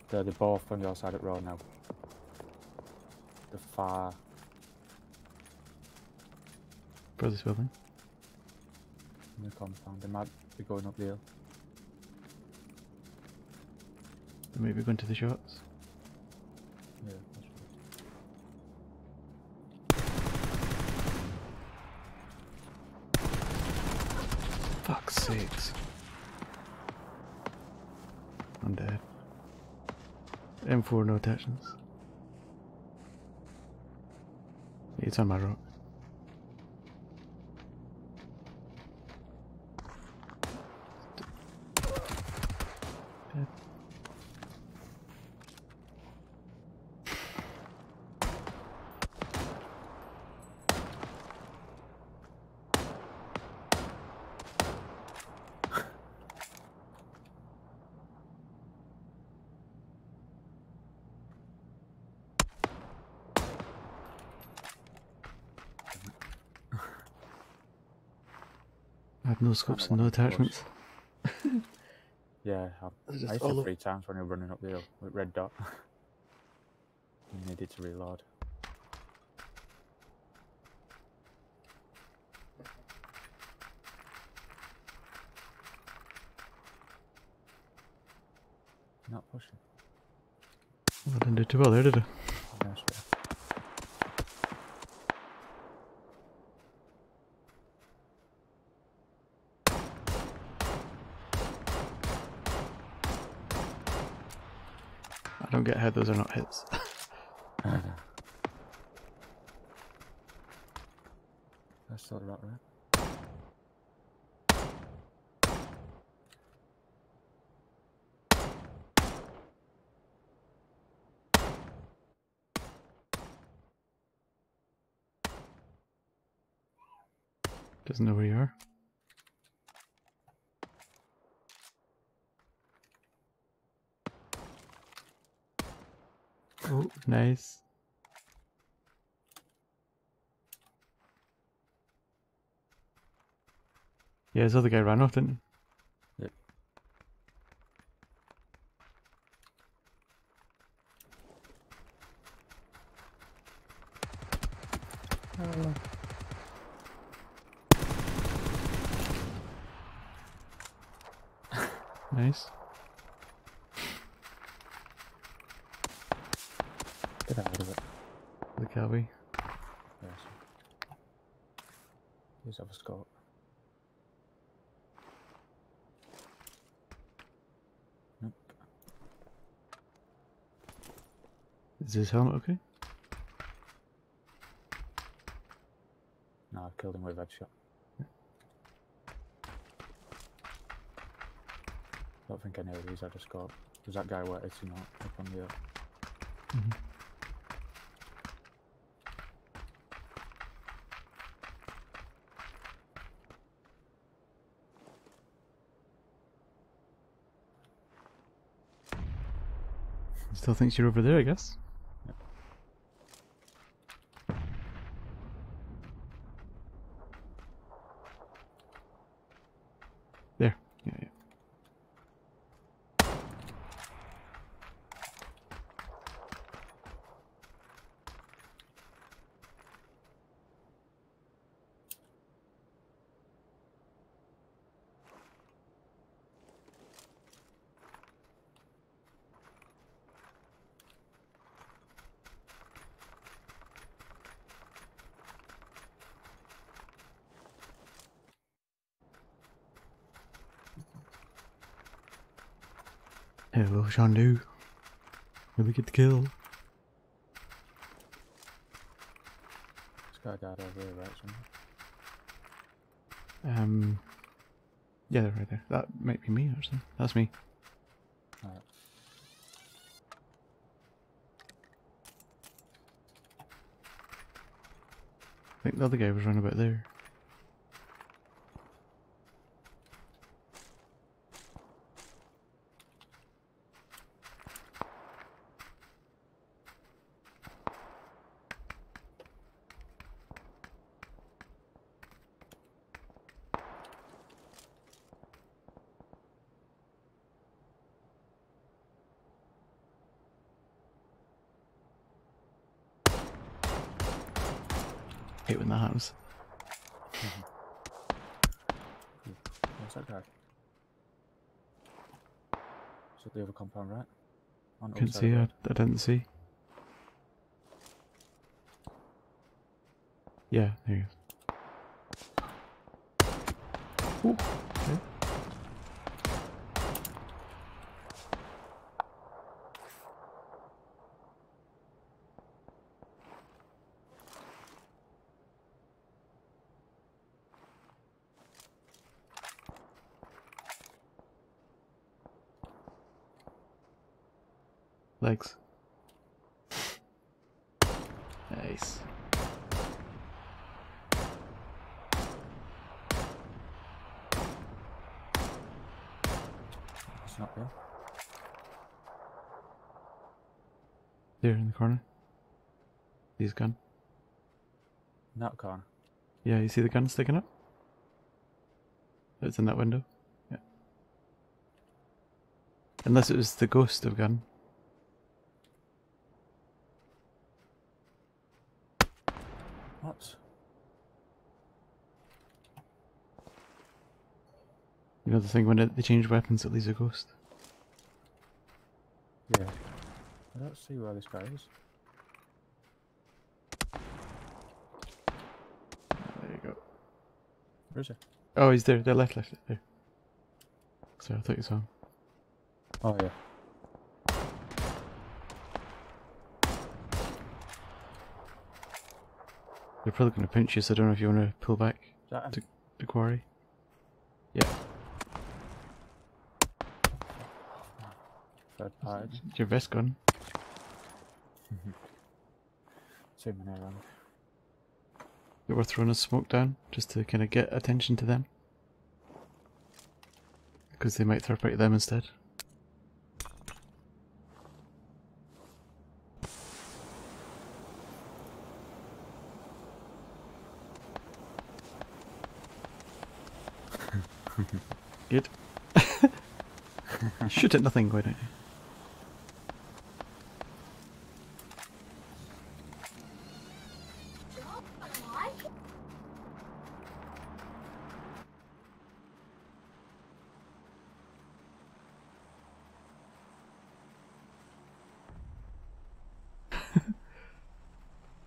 Speaker 2: They're both on your side of the road now. The far.
Speaker 1: For this building.
Speaker 2: In the compound. They might be going up the hill.
Speaker 1: They might be going to the shots.
Speaker 2: Yeah, that's right.
Speaker 1: Fuck's sakes. I'm dead. M4, no attachments. It's on my rock. Dead. I have no scopes and no attachments.
Speaker 2: Yeah, I used to 3 times when you're running up the hill with red dot. You needed to reload. Not pushing.
Speaker 1: I didn't do too well there, did I?
Speaker 2: Yes, yeah.
Speaker 1: I don't get how those are not hits.
Speaker 2: That's sort of right.
Speaker 1: Doesn't know where you are. Oh, nice. Yeah, this other guy ran off, didn't he?
Speaker 2: Yep.
Speaker 1: Nice.
Speaker 2: Get out of it.
Speaker 1: The Calby.
Speaker 2: Yes. Here's have a scope. Nope.
Speaker 1: Is his helmet okay?
Speaker 2: No, I killed him with a headshot. Don't think any of these had a scope. There's that guy waiting up on the earth.
Speaker 1: Mm-hmm. Still thinks you're over there, I guess.
Speaker 2: Yep.
Speaker 1: There. Yeah, yeah. Hello, Shandu. Did we get the kill?
Speaker 2: This guy died over here, right? Somewhere.
Speaker 1: Yeah, they're right there. That might be me, actually. That's me.
Speaker 2: Alright.
Speaker 1: I think the other guy was running about there. Hate when that happens.
Speaker 2: Where's that guy? Is it the other compound, right? On the
Speaker 1: Couldn't
Speaker 2: other side
Speaker 1: see,
Speaker 2: of the
Speaker 1: I
Speaker 2: road.
Speaker 1: didn't see. Yeah, there he is. Ooh, okay. Legs. Nice.
Speaker 2: It's not there.
Speaker 1: There in the corner. See his gun?
Speaker 2: In that corner.
Speaker 1: Yeah, you see the gun sticking up? It's in that window. Yeah. Unless it was the ghost of gun.
Speaker 2: What?
Speaker 1: You know the thing when they change weapons, it leaves a ghost.
Speaker 2: Yeah. I don't see where this guy is.
Speaker 1: There you go.
Speaker 2: Where is he?
Speaker 1: Oh, he's there. They're left, there. Sorry, I thought you saw him.
Speaker 2: Oh yeah.
Speaker 1: They're probably going to pinch you, so I don't know if you want to pull back
Speaker 2: Is that him?
Speaker 1: to the quarry. Yeah.
Speaker 2: Third party.
Speaker 1: Your vest gone.
Speaker 2: See him in around.
Speaker 1: They were throwing a smoke down just to kind of get attention to them. Because they might third party them instead. Good. Shoot at nothing, why don't you?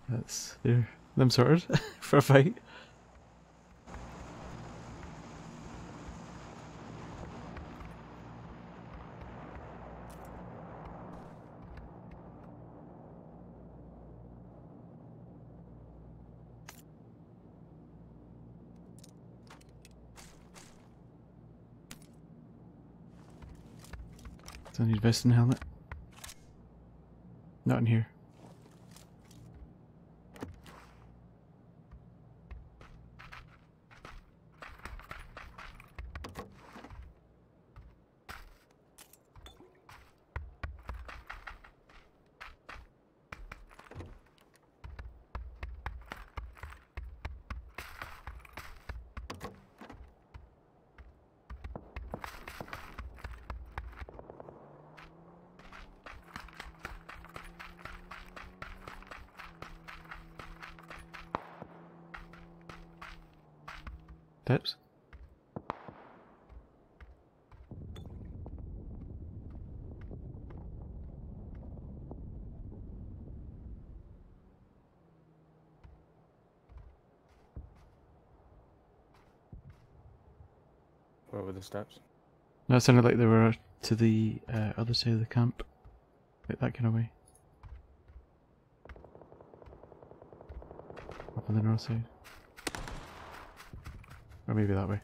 Speaker 1: That's them sorted for a fight. Do I need vest and helmet? Not in here. Steps?
Speaker 2: Where were the steps?
Speaker 1: No, it sounded like they were to the other side of the camp. Like that kind of way. Up on the north side. Or maybe that way.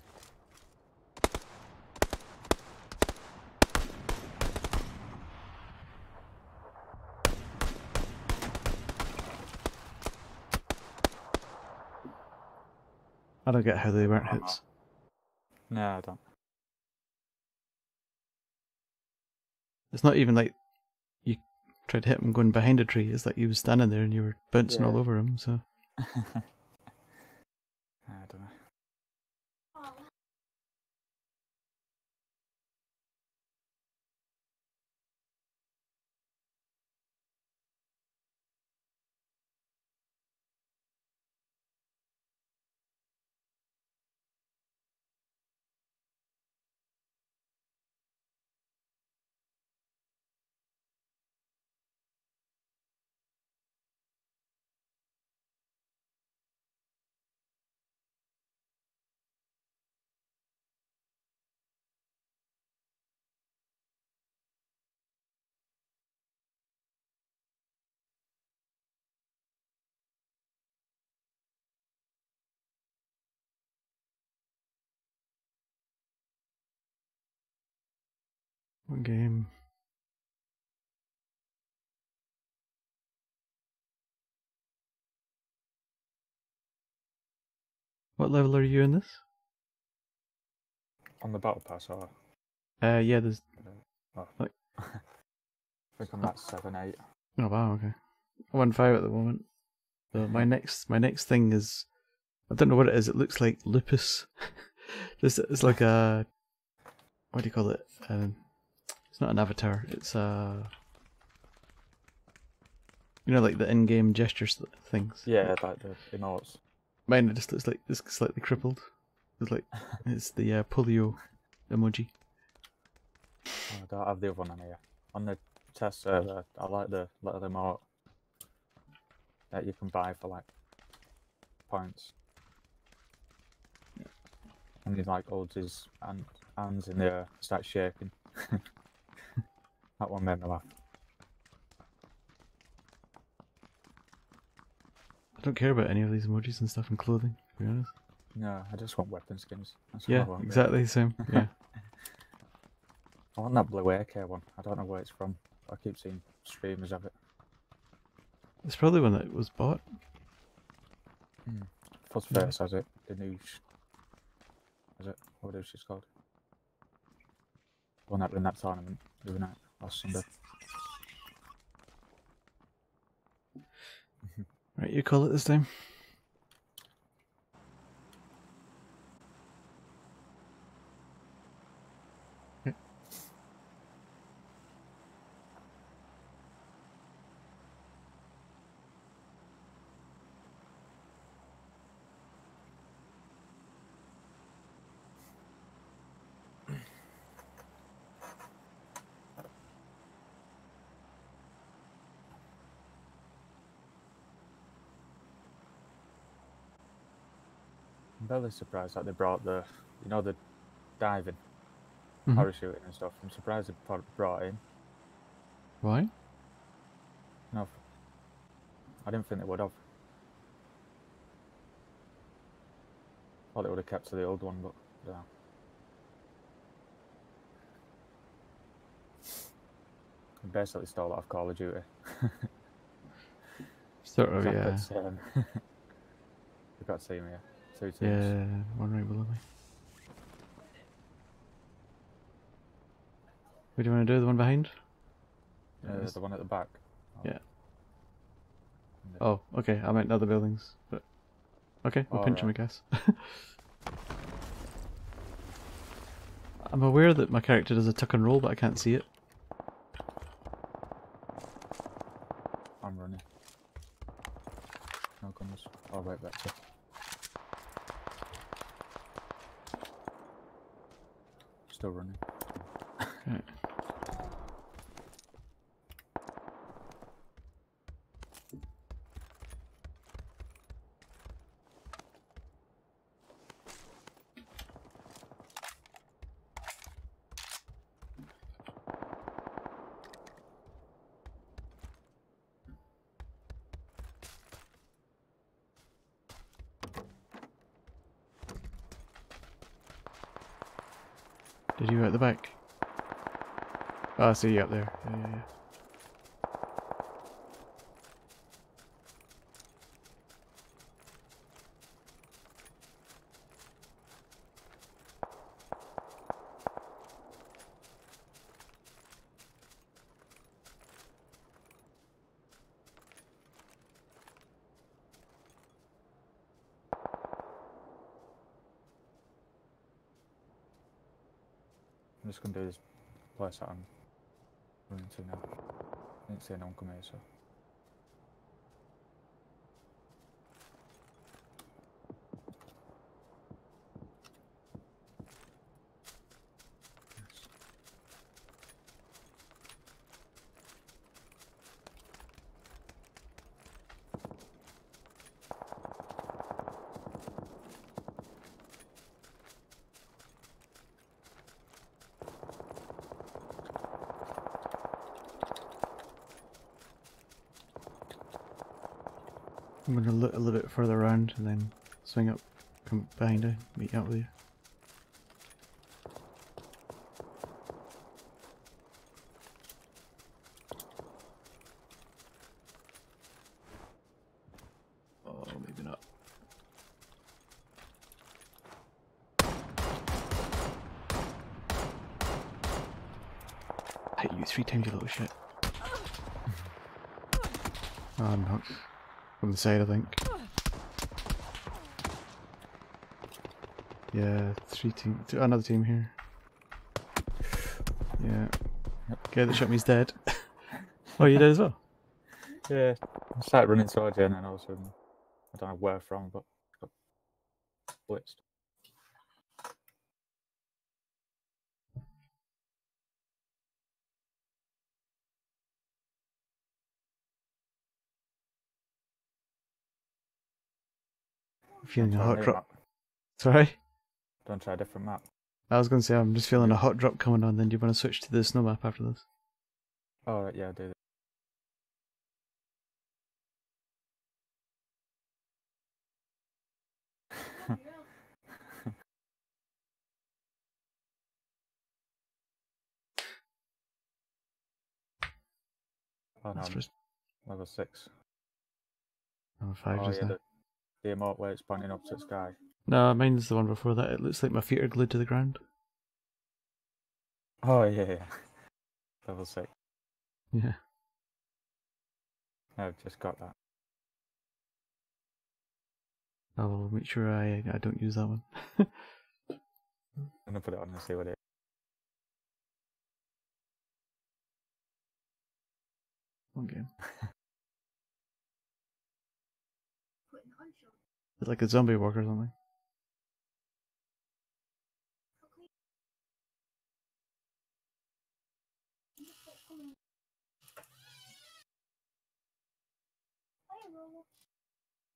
Speaker 1: I don't get how they weren't hits.
Speaker 2: No, I don't.
Speaker 1: It's not even like you tried to hit him going behind a tree. It's like he was standing there and you were bouncing all over him, so...
Speaker 2: I don't know.
Speaker 1: What game? What level are you in this?
Speaker 2: On the battle pass, or?
Speaker 1: Yeah, there's...
Speaker 2: Oh.
Speaker 1: Like...
Speaker 2: I think I'm at 7, 8.
Speaker 1: Oh wow, okay. I'm on 5 at the moment. So my next thing is... I don't know what it is, it looks like lupus. It's like a... What do you call it? It's not an avatar, it's a... You know, like the in-game gestures things.
Speaker 2: Yeah, like the emotes.
Speaker 1: Mine just looks like it's slightly crippled. It's like it's the polio emoji.
Speaker 2: Oh, I don't have the other one on here. On the test server, I like the little emote that you can buy for like points. And he like holds his hands in the air, starts shaking. That one made me laugh.
Speaker 1: I don't care about any of these emojis and stuff and clothing, to be honest.
Speaker 2: No, I just want weapon skins. That's
Speaker 1: Yeah,
Speaker 2: what I want,
Speaker 1: exactly the same. Yeah.
Speaker 2: I want that blue AK one. I don't know where it's from. I keep seeing streamers of it.
Speaker 1: It's probably one that was bought.
Speaker 2: Plus First has it. The new... Is it? What is it called? The one that won that tournament the other night, last Sunday.
Speaker 1: Right, you call it this time.
Speaker 2: I'm barely surprised that they brought the, you know, the diving,
Speaker 1: Mhm.
Speaker 2: parachuting and stuff. I'm surprised they brought it in.
Speaker 1: Why?
Speaker 2: No, I didn't think they would have. Thought they would have kept to the old one, but yeah. They basically stole that off Call of Duty.
Speaker 1: Sort of,
Speaker 2: Exactly
Speaker 1: yeah.
Speaker 2: the same. We've got a team here. 2 teams.
Speaker 1: Yeah, one right below me. What do you want to do? The one behind?
Speaker 2: The one at the back. Oh.
Speaker 1: Yeah. Oh, okay. I meant other buildings, but okay, we'll pinch him, I guess. I'm aware that my character does a tuck and roll, but I can't see it.
Speaker 2: I'm running. No guns. Oh, right, better. Still running.
Speaker 1: Right. Did you at the back? Oh, I see you up there. Yeah.
Speaker 2: I'm just gonna do this place that I'm running to now. I didn't see anyone come here, so. Yes.
Speaker 1: I'm gonna look a little bit further around and then swing up, come behind you, meet up with you. Oh, maybe not. I hit you 3 times, you little shit. Oh, no. From the side, I think. Yeah, another team here. Yeah. Guy that shot me is dead. Oh, you dead as well?
Speaker 2: Yeah. I started running towards you and then all of a sudden, I don't know where from, but got blitzed.
Speaker 1: Feeling a
Speaker 2: Try
Speaker 1: hot
Speaker 2: new
Speaker 1: drop.
Speaker 2: map.
Speaker 1: Sorry?
Speaker 2: Don't try a different map.
Speaker 1: I was going to say, I'm just feeling a hot drop coming on, then do you want to switch to the snow map after this?
Speaker 2: Oh, right, yeah, I do that. Oh, no,
Speaker 1: That's
Speaker 2: I'm
Speaker 1: first.
Speaker 2: level 6.
Speaker 1: I'm 5
Speaker 2: Oh,
Speaker 1: just
Speaker 2: yeah,
Speaker 1: now.
Speaker 2: the emote where it's pointing up to the sky.
Speaker 1: No, mine's the one before that. It looks like my feet are glued to the ground.
Speaker 2: Oh, yeah. Level 6.
Speaker 1: Yeah.
Speaker 2: I've just got that.
Speaker 1: I'll make sure I don't use that one.
Speaker 2: I'm gonna put it on and see what it is.
Speaker 1: One game. It's like a zombie walk or something.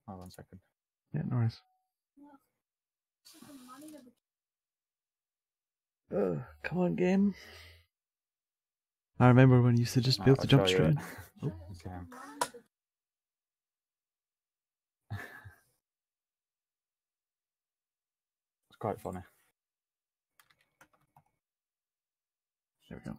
Speaker 2: Oh, 1 second.
Speaker 1: Yeah, no worries. Oh, come on, game. I remember when you used to just be able to jump straight in. Oh.
Speaker 2: It's quite funny.
Speaker 1: There we go.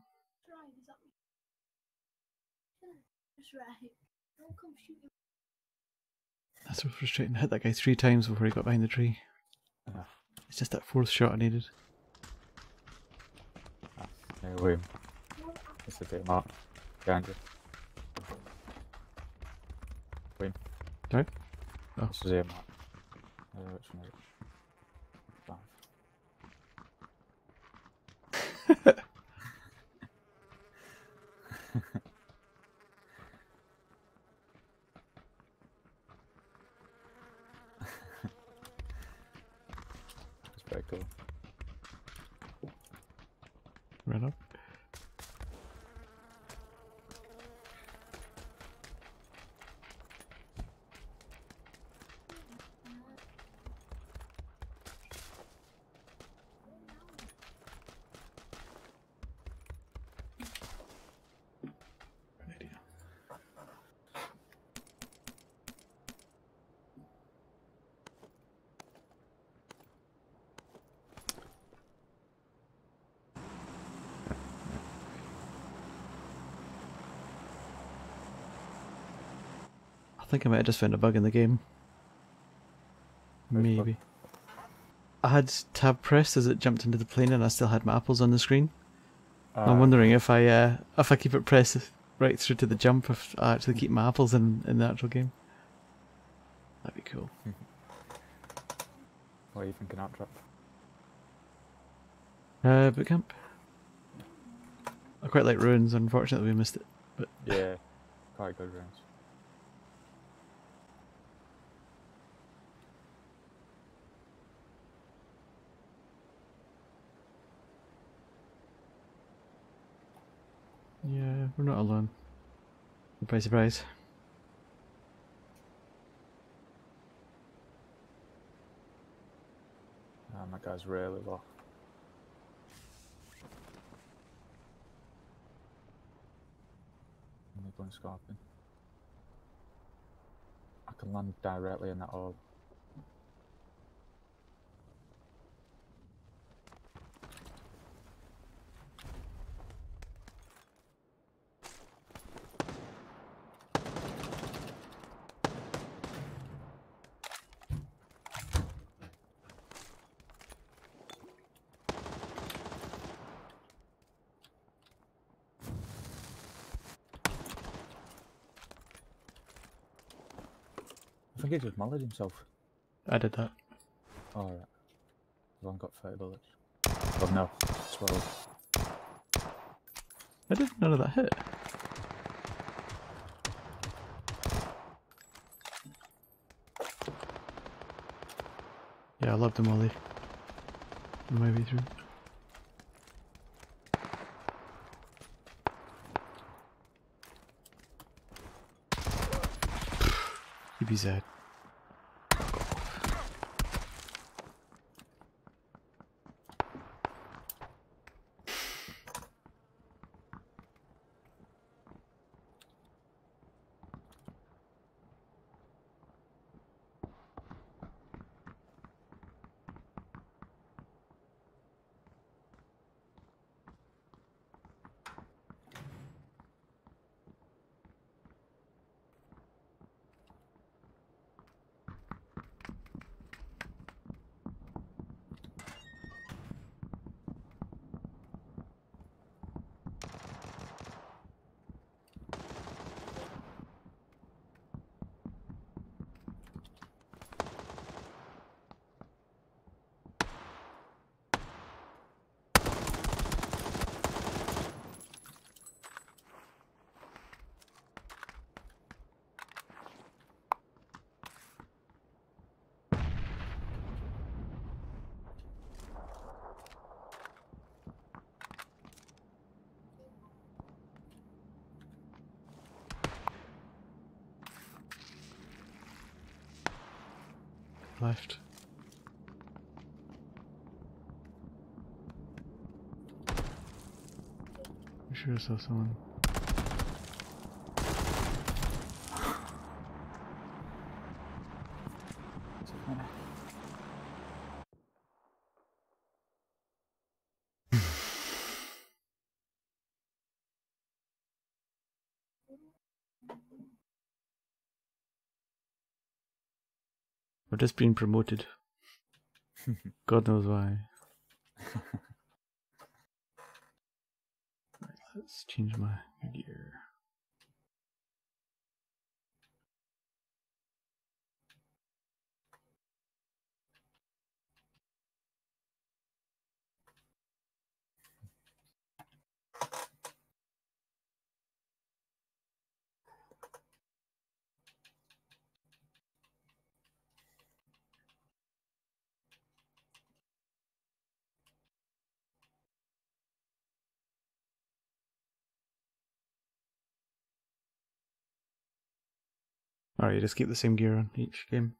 Speaker 1: That's so frustrating. I hit that guy 3 times before he got behind the tree. It's just that 4th shot I needed.
Speaker 2: Yeah, William. It's a bit mark. Behind you. William.
Speaker 1: Sorry? Oh.
Speaker 2: This is a mark. Which one is it? 5. That's very cool.
Speaker 1: Right up. I think I might have just found a bug in the game. Maybe. I had tab pressed as it jumped into the plane and I still had my apples on the screen. I'm wondering if I keep it pressed right through to the jump, if I actually keep my apples in the actual game. That'd be cool.
Speaker 2: What are you thinking, Outtrap?
Speaker 1: Bootcamp. I quite like Ruins, unfortunately we missed it. But
Speaker 2: yeah, quite good Ruins.
Speaker 1: yeah, we're not alone. Surprise, surprise.
Speaker 2: That guy's really low. I'm going Scorpion. I can land directly in that orb. I think he just mollied himself.
Speaker 1: I did that.
Speaker 2: Alright. I've only got 30 bullets. Oh no, 12.
Speaker 1: I did none of that hit. Yeah, I love the molly. On my way through. He'd be sad. Left. sure I saw someone. We're just being promoted. God knows why. Right, let's change my gear. Alright, you just keep the same gear on each game.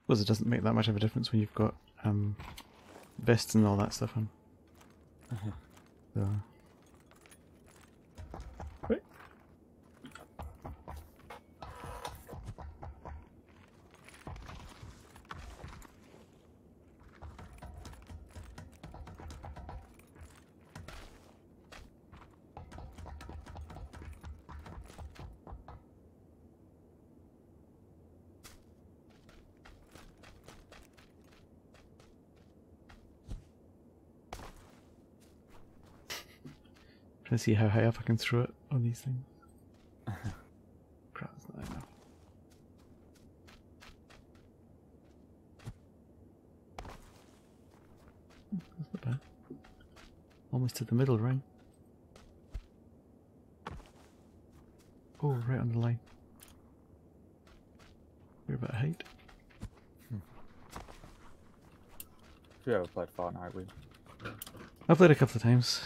Speaker 1: Suppose it doesn't make that much of a difference when you've got vests and all that stuff on. So. Right. Trying to see how high up I can throw it on these things. Crap, that's not enough. That's not bad. Almost to the middle ring. Oh, right on the line. We're about height.
Speaker 2: Have you ever played Fortnite with?
Speaker 1: I've played a couple of times.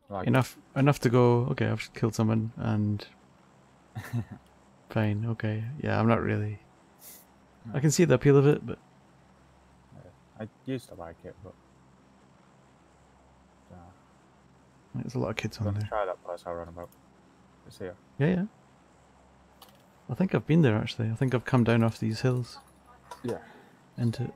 Speaker 2: Like,
Speaker 1: Enough to go, okay, I've killed someone and fine, okay. Yeah, I'm not really. I can see the appeal of it, but
Speaker 2: I used to like it, but
Speaker 1: there's a lot of kids
Speaker 2: I'm
Speaker 1: on
Speaker 2: gonna
Speaker 1: there.
Speaker 2: try that place I run about. It's here.
Speaker 1: Yeah, yeah. I think I've been there actually. I think I've come down off these hills
Speaker 2: Yeah.
Speaker 1: into it.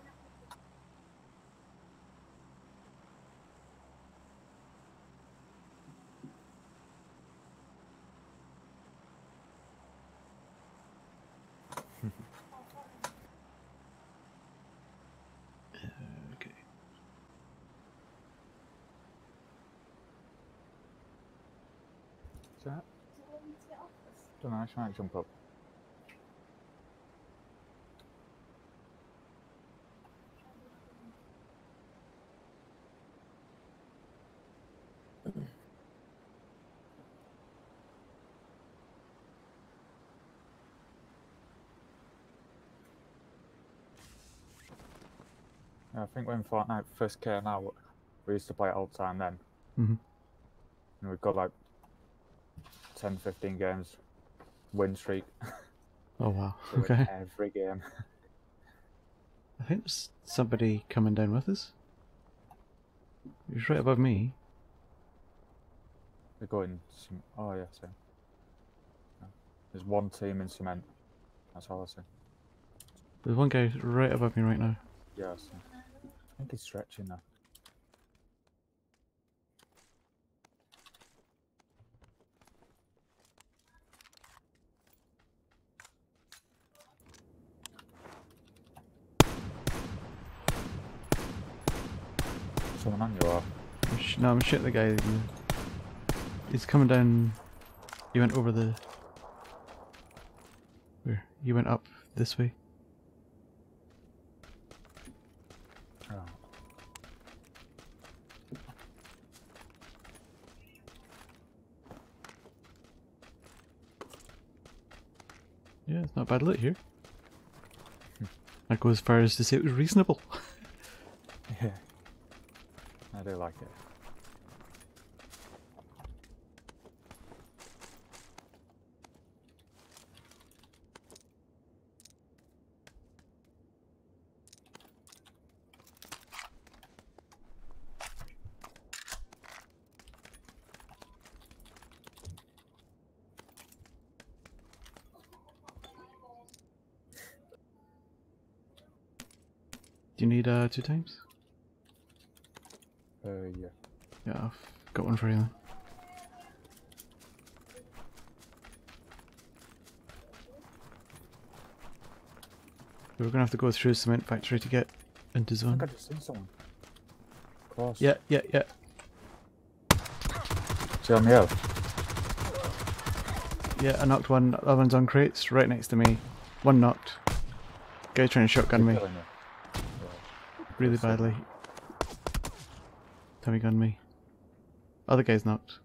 Speaker 1: Okay.
Speaker 2: Is that? Don't know, I might jump up. Yeah, I think when Fortnite first came out, we used to play it all the time then.
Speaker 1: Mhm.
Speaker 2: And we've got like 10, 15 games win streak.
Speaker 1: Oh wow.
Speaker 2: So we win
Speaker 1: Okay.
Speaker 2: every game.
Speaker 1: I think there's somebody coming down with us. He's right above me.
Speaker 2: We're going. Oh yeah, so there's one team in cement. That's all I see.
Speaker 1: There's one guy right above me right now.
Speaker 2: Yeah, I see. I think he's stretching now. Someone on you or?
Speaker 1: No, I'm shooting the guy. He's coming down. He went over the. Where? He went up this way.
Speaker 2: Oh.
Speaker 1: Yeah, it's not bad loot here. I'd go as far as to say it was reasonable.
Speaker 2: Yeah. I do like it.
Speaker 1: Do you need 2 times?
Speaker 2: Yeah.
Speaker 1: Yeah, I've got one for you then. We're gonna have to go through a cement factory to get into
Speaker 2: I think I
Speaker 1: zone.
Speaker 2: just seen someone. Close.
Speaker 1: Yeah.
Speaker 2: See on the hill?
Speaker 1: Yeah, I knocked one. The other one's on crates, right next to me. One knocked. Guy trying to shotgun me.
Speaker 2: Killing you. Yeah.
Speaker 1: Really
Speaker 2: Good shit.
Speaker 1: badly. Tommy gun me. Other guy's knocked.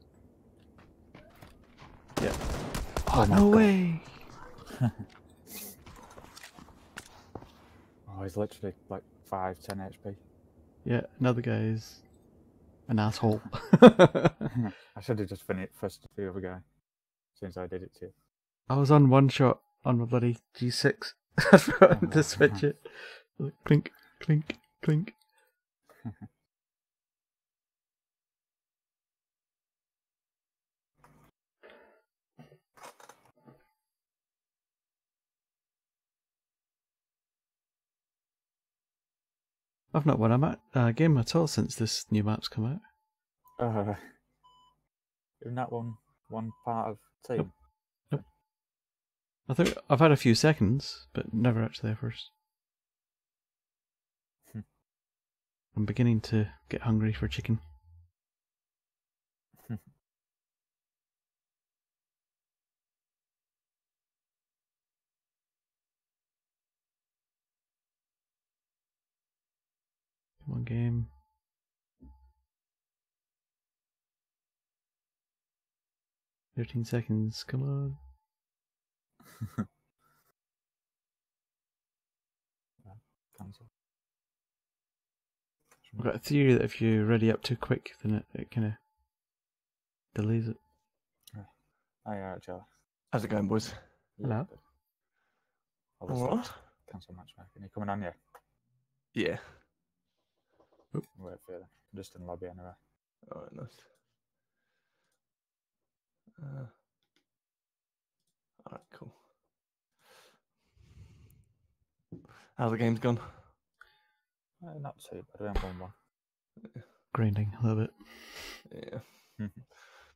Speaker 1: Yeah. Oh,
Speaker 2: my
Speaker 1: no
Speaker 2: God.
Speaker 1: way!
Speaker 2: Oh, he's literally like 5, 10 HP.
Speaker 1: Yeah, another guy's an asshole.
Speaker 2: I should have just finished first the other guy, since I did it to you.
Speaker 1: I was on one shot on my bloody G6. I forgot to switch it. Clink, clink, clink. I've not won a game at all since this new map's come out.
Speaker 2: Isn't that one part of team?
Speaker 1: Nope. I think I've had a few seconds, but never actually first. I'm beginning to get hungry for chicken. Come on, game. "13 seconds, come on."
Speaker 2: Cancel.
Speaker 1: I've got a theory that if you ready up too quick, then it kind of delays it.
Speaker 2: Oh yeah, actually.
Speaker 3: How's it going, boys?
Speaker 1: Hello.
Speaker 2: Good. I'll just
Speaker 3: What?
Speaker 2: cancel matchmaking. Are you coming on here?
Speaker 3: Yeah.
Speaker 2: Wait for you then. I'm just in the lobby anyway.
Speaker 3: Alright, nice. Alright, cool. How's the game's gone?
Speaker 2: Not too bad. We haven't won one.
Speaker 1: Grinding a little bit.
Speaker 3: Yeah.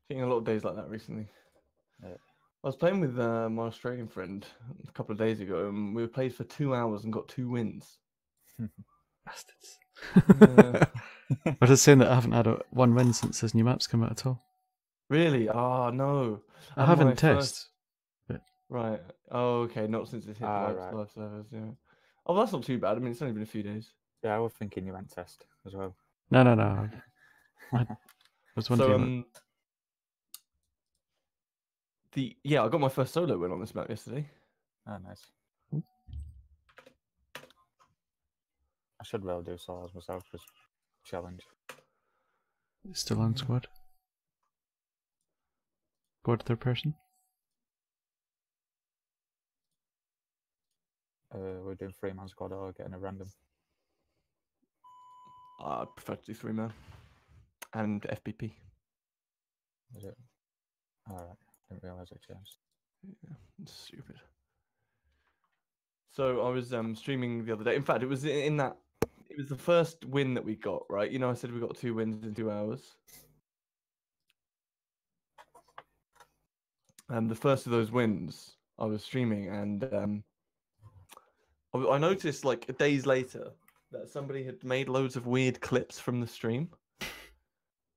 Speaker 3: Seeing a lot of days like that recently.
Speaker 2: Yeah.
Speaker 3: I was playing with my Australian friend a couple of days ago, and we played for 2 hours and got 2 wins.
Speaker 1: Bastards.
Speaker 3: Yeah.
Speaker 1: I was just saying that I haven't had one win since this new map's come out at all.
Speaker 3: Really? Oh, no.
Speaker 1: I
Speaker 3: And
Speaker 1: haven't
Speaker 3: my
Speaker 1: tested.
Speaker 3: Right. Oh, okay. Not since it's hit
Speaker 2: Right.
Speaker 3: live servers, yeah. Oh, that's not too bad. I mean, it's only been a few days.
Speaker 2: Yeah, I was thinking you went test as well.
Speaker 1: No. I was wondering.
Speaker 3: I got my first solo win on this map yesterday.
Speaker 2: Oh, nice. I should well do solos myself as challenge.
Speaker 1: Still on squad. Squad third person.
Speaker 2: We're doing 3-man squad or getting a random.
Speaker 3: I prefer to do 3-man and FBP.
Speaker 2: Is it? Alright, didn't realise it changed.
Speaker 3: Yeah, it's stupid. So I was streaming the other day. In fact, it was in that. It was the first win that we got, right? You know, I said we got 2 wins in 2 hours. The first of those wins, I was streaming, and I noticed like days later that somebody had made loads of weird clips from the stream,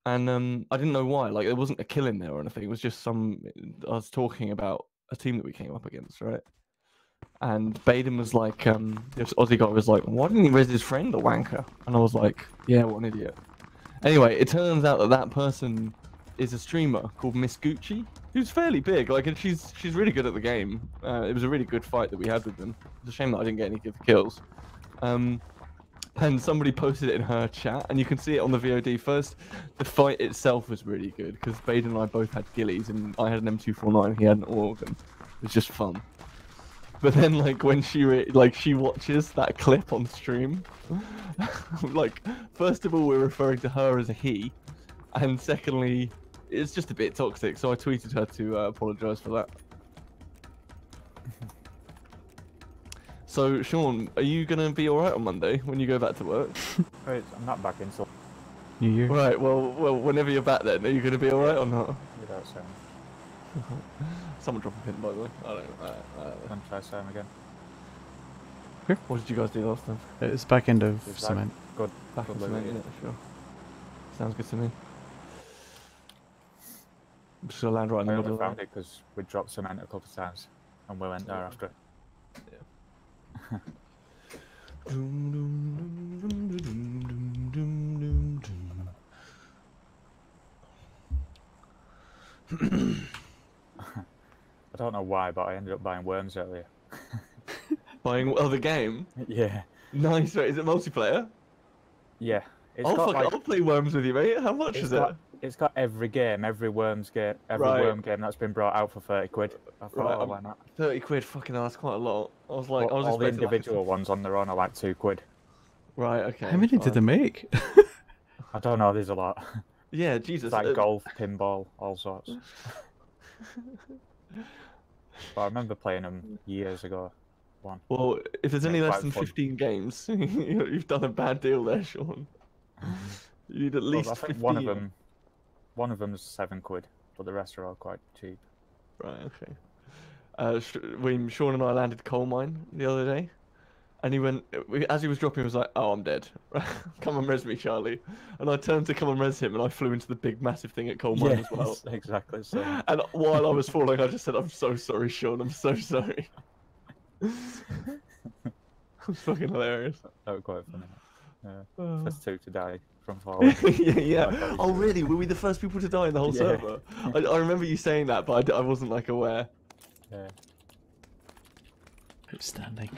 Speaker 3: and I didn't know why. Like, there wasn't a kill in there or anything. It was just I was talking about a team that we came up against, right? And Baden was like, this Aussie guy was like, "Why didn't he res his friend, the wanker?" And I was like, "Yeah, what an idiot." Anyway, it turns out that that person is a streamer called Miss Gucci, who's fairly big. Like, and she's really good at the game. It was a really good fight that we had with them. It's a shame that I didn't get any good kills. And somebody posted it in her chat, and you can see it on the VOD. First, the fight itself was really good because Baden and I both had ghillies, and I had an M249, he had an organ. It was just fun. But then, like, when she watches that clip on stream, like, first of all, we're referring to her as a he, and secondly, it's just a bit toxic. So I tweeted her to apologize for that. So, Sean, are you gonna be alright on Monday when you go back to work?
Speaker 2: Wait, I'm not back until
Speaker 1: New Year.
Speaker 3: Right. Well, whenever you're back, then are you gonna be alright or not?
Speaker 2: without saying.
Speaker 3: Someone drop a pin, by the way. I don't know.
Speaker 2: Then try saying again.
Speaker 3: What did you guys do last time?
Speaker 1: It's back end of
Speaker 2: Is that
Speaker 1: cement.
Speaker 2: good?
Speaker 3: Back
Speaker 2: Good
Speaker 3: in
Speaker 2: loot,
Speaker 3: cement, yeah, sure. Sounds good to me. I'm just gonna land right in the
Speaker 2: I
Speaker 3: middle
Speaker 2: only
Speaker 3: of
Speaker 2: found it because we dropped cement a couple of times, and we went there after. I don't know why, but I ended up buying worms earlier.
Speaker 3: Buying the game.
Speaker 2: Yeah.
Speaker 3: Nice. Right, is it multiplayer?
Speaker 2: Yeah. It's
Speaker 3: Oh
Speaker 2: got
Speaker 3: fuck!
Speaker 2: like,
Speaker 3: I'll play Worms with you, mate. How much is it?
Speaker 2: it's got every game, every worms game, every
Speaker 3: Right.
Speaker 2: worm game that's been brought out for 30 quid. I thought,
Speaker 3: Right,
Speaker 2: oh, why not?
Speaker 3: 30 quid. Fucking hell, that's quite a lot. I was like,
Speaker 2: But
Speaker 3: I was
Speaker 2: all the
Speaker 3: expecting
Speaker 2: individual ones on their own are like 2 quid.
Speaker 3: Right. Okay.
Speaker 1: How many did
Speaker 3: fine.
Speaker 1: they make?
Speaker 2: I don't know, there's a lot.
Speaker 3: Yeah, Jesus.
Speaker 2: It's like golf, pinball, all sorts. But I remember playing them years ago.
Speaker 3: Well, if there's
Speaker 2: Yeah,
Speaker 3: any less
Speaker 2: quite
Speaker 3: than
Speaker 2: fun.
Speaker 3: 15 games, you've done a bad deal there, Sean. You need at
Speaker 2: Well,
Speaker 3: least
Speaker 2: I think
Speaker 3: 15.
Speaker 2: one of them's 7 quid, but the rest are all quite cheap.
Speaker 3: Right. Okay. Sean and I landed coal mine the other day, and he went as he was dropping. He was like, "Oh, I'm dead. Come and res me, Charlie." And I turned to come and res him, and I flew into the big, massive thing at coal mine as well.
Speaker 2: Exactly. So
Speaker 3: And while I was falling, I just said, "I'm so sorry, Sean. I'm so sorry." It was fucking hilarious.
Speaker 2: that was quite funny. Yeah.
Speaker 3: Oh.
Speaker 2: First 2 to die from falling.
Speaker 3: yeah. Oh, really? Were we the first people to die in the whole
Speaker 2: Yeah.
Speaker 3: server? I remember you saying that, but I wasn't like aware.
Speaker 2: Yeah.
Speaker 1: Outstanding.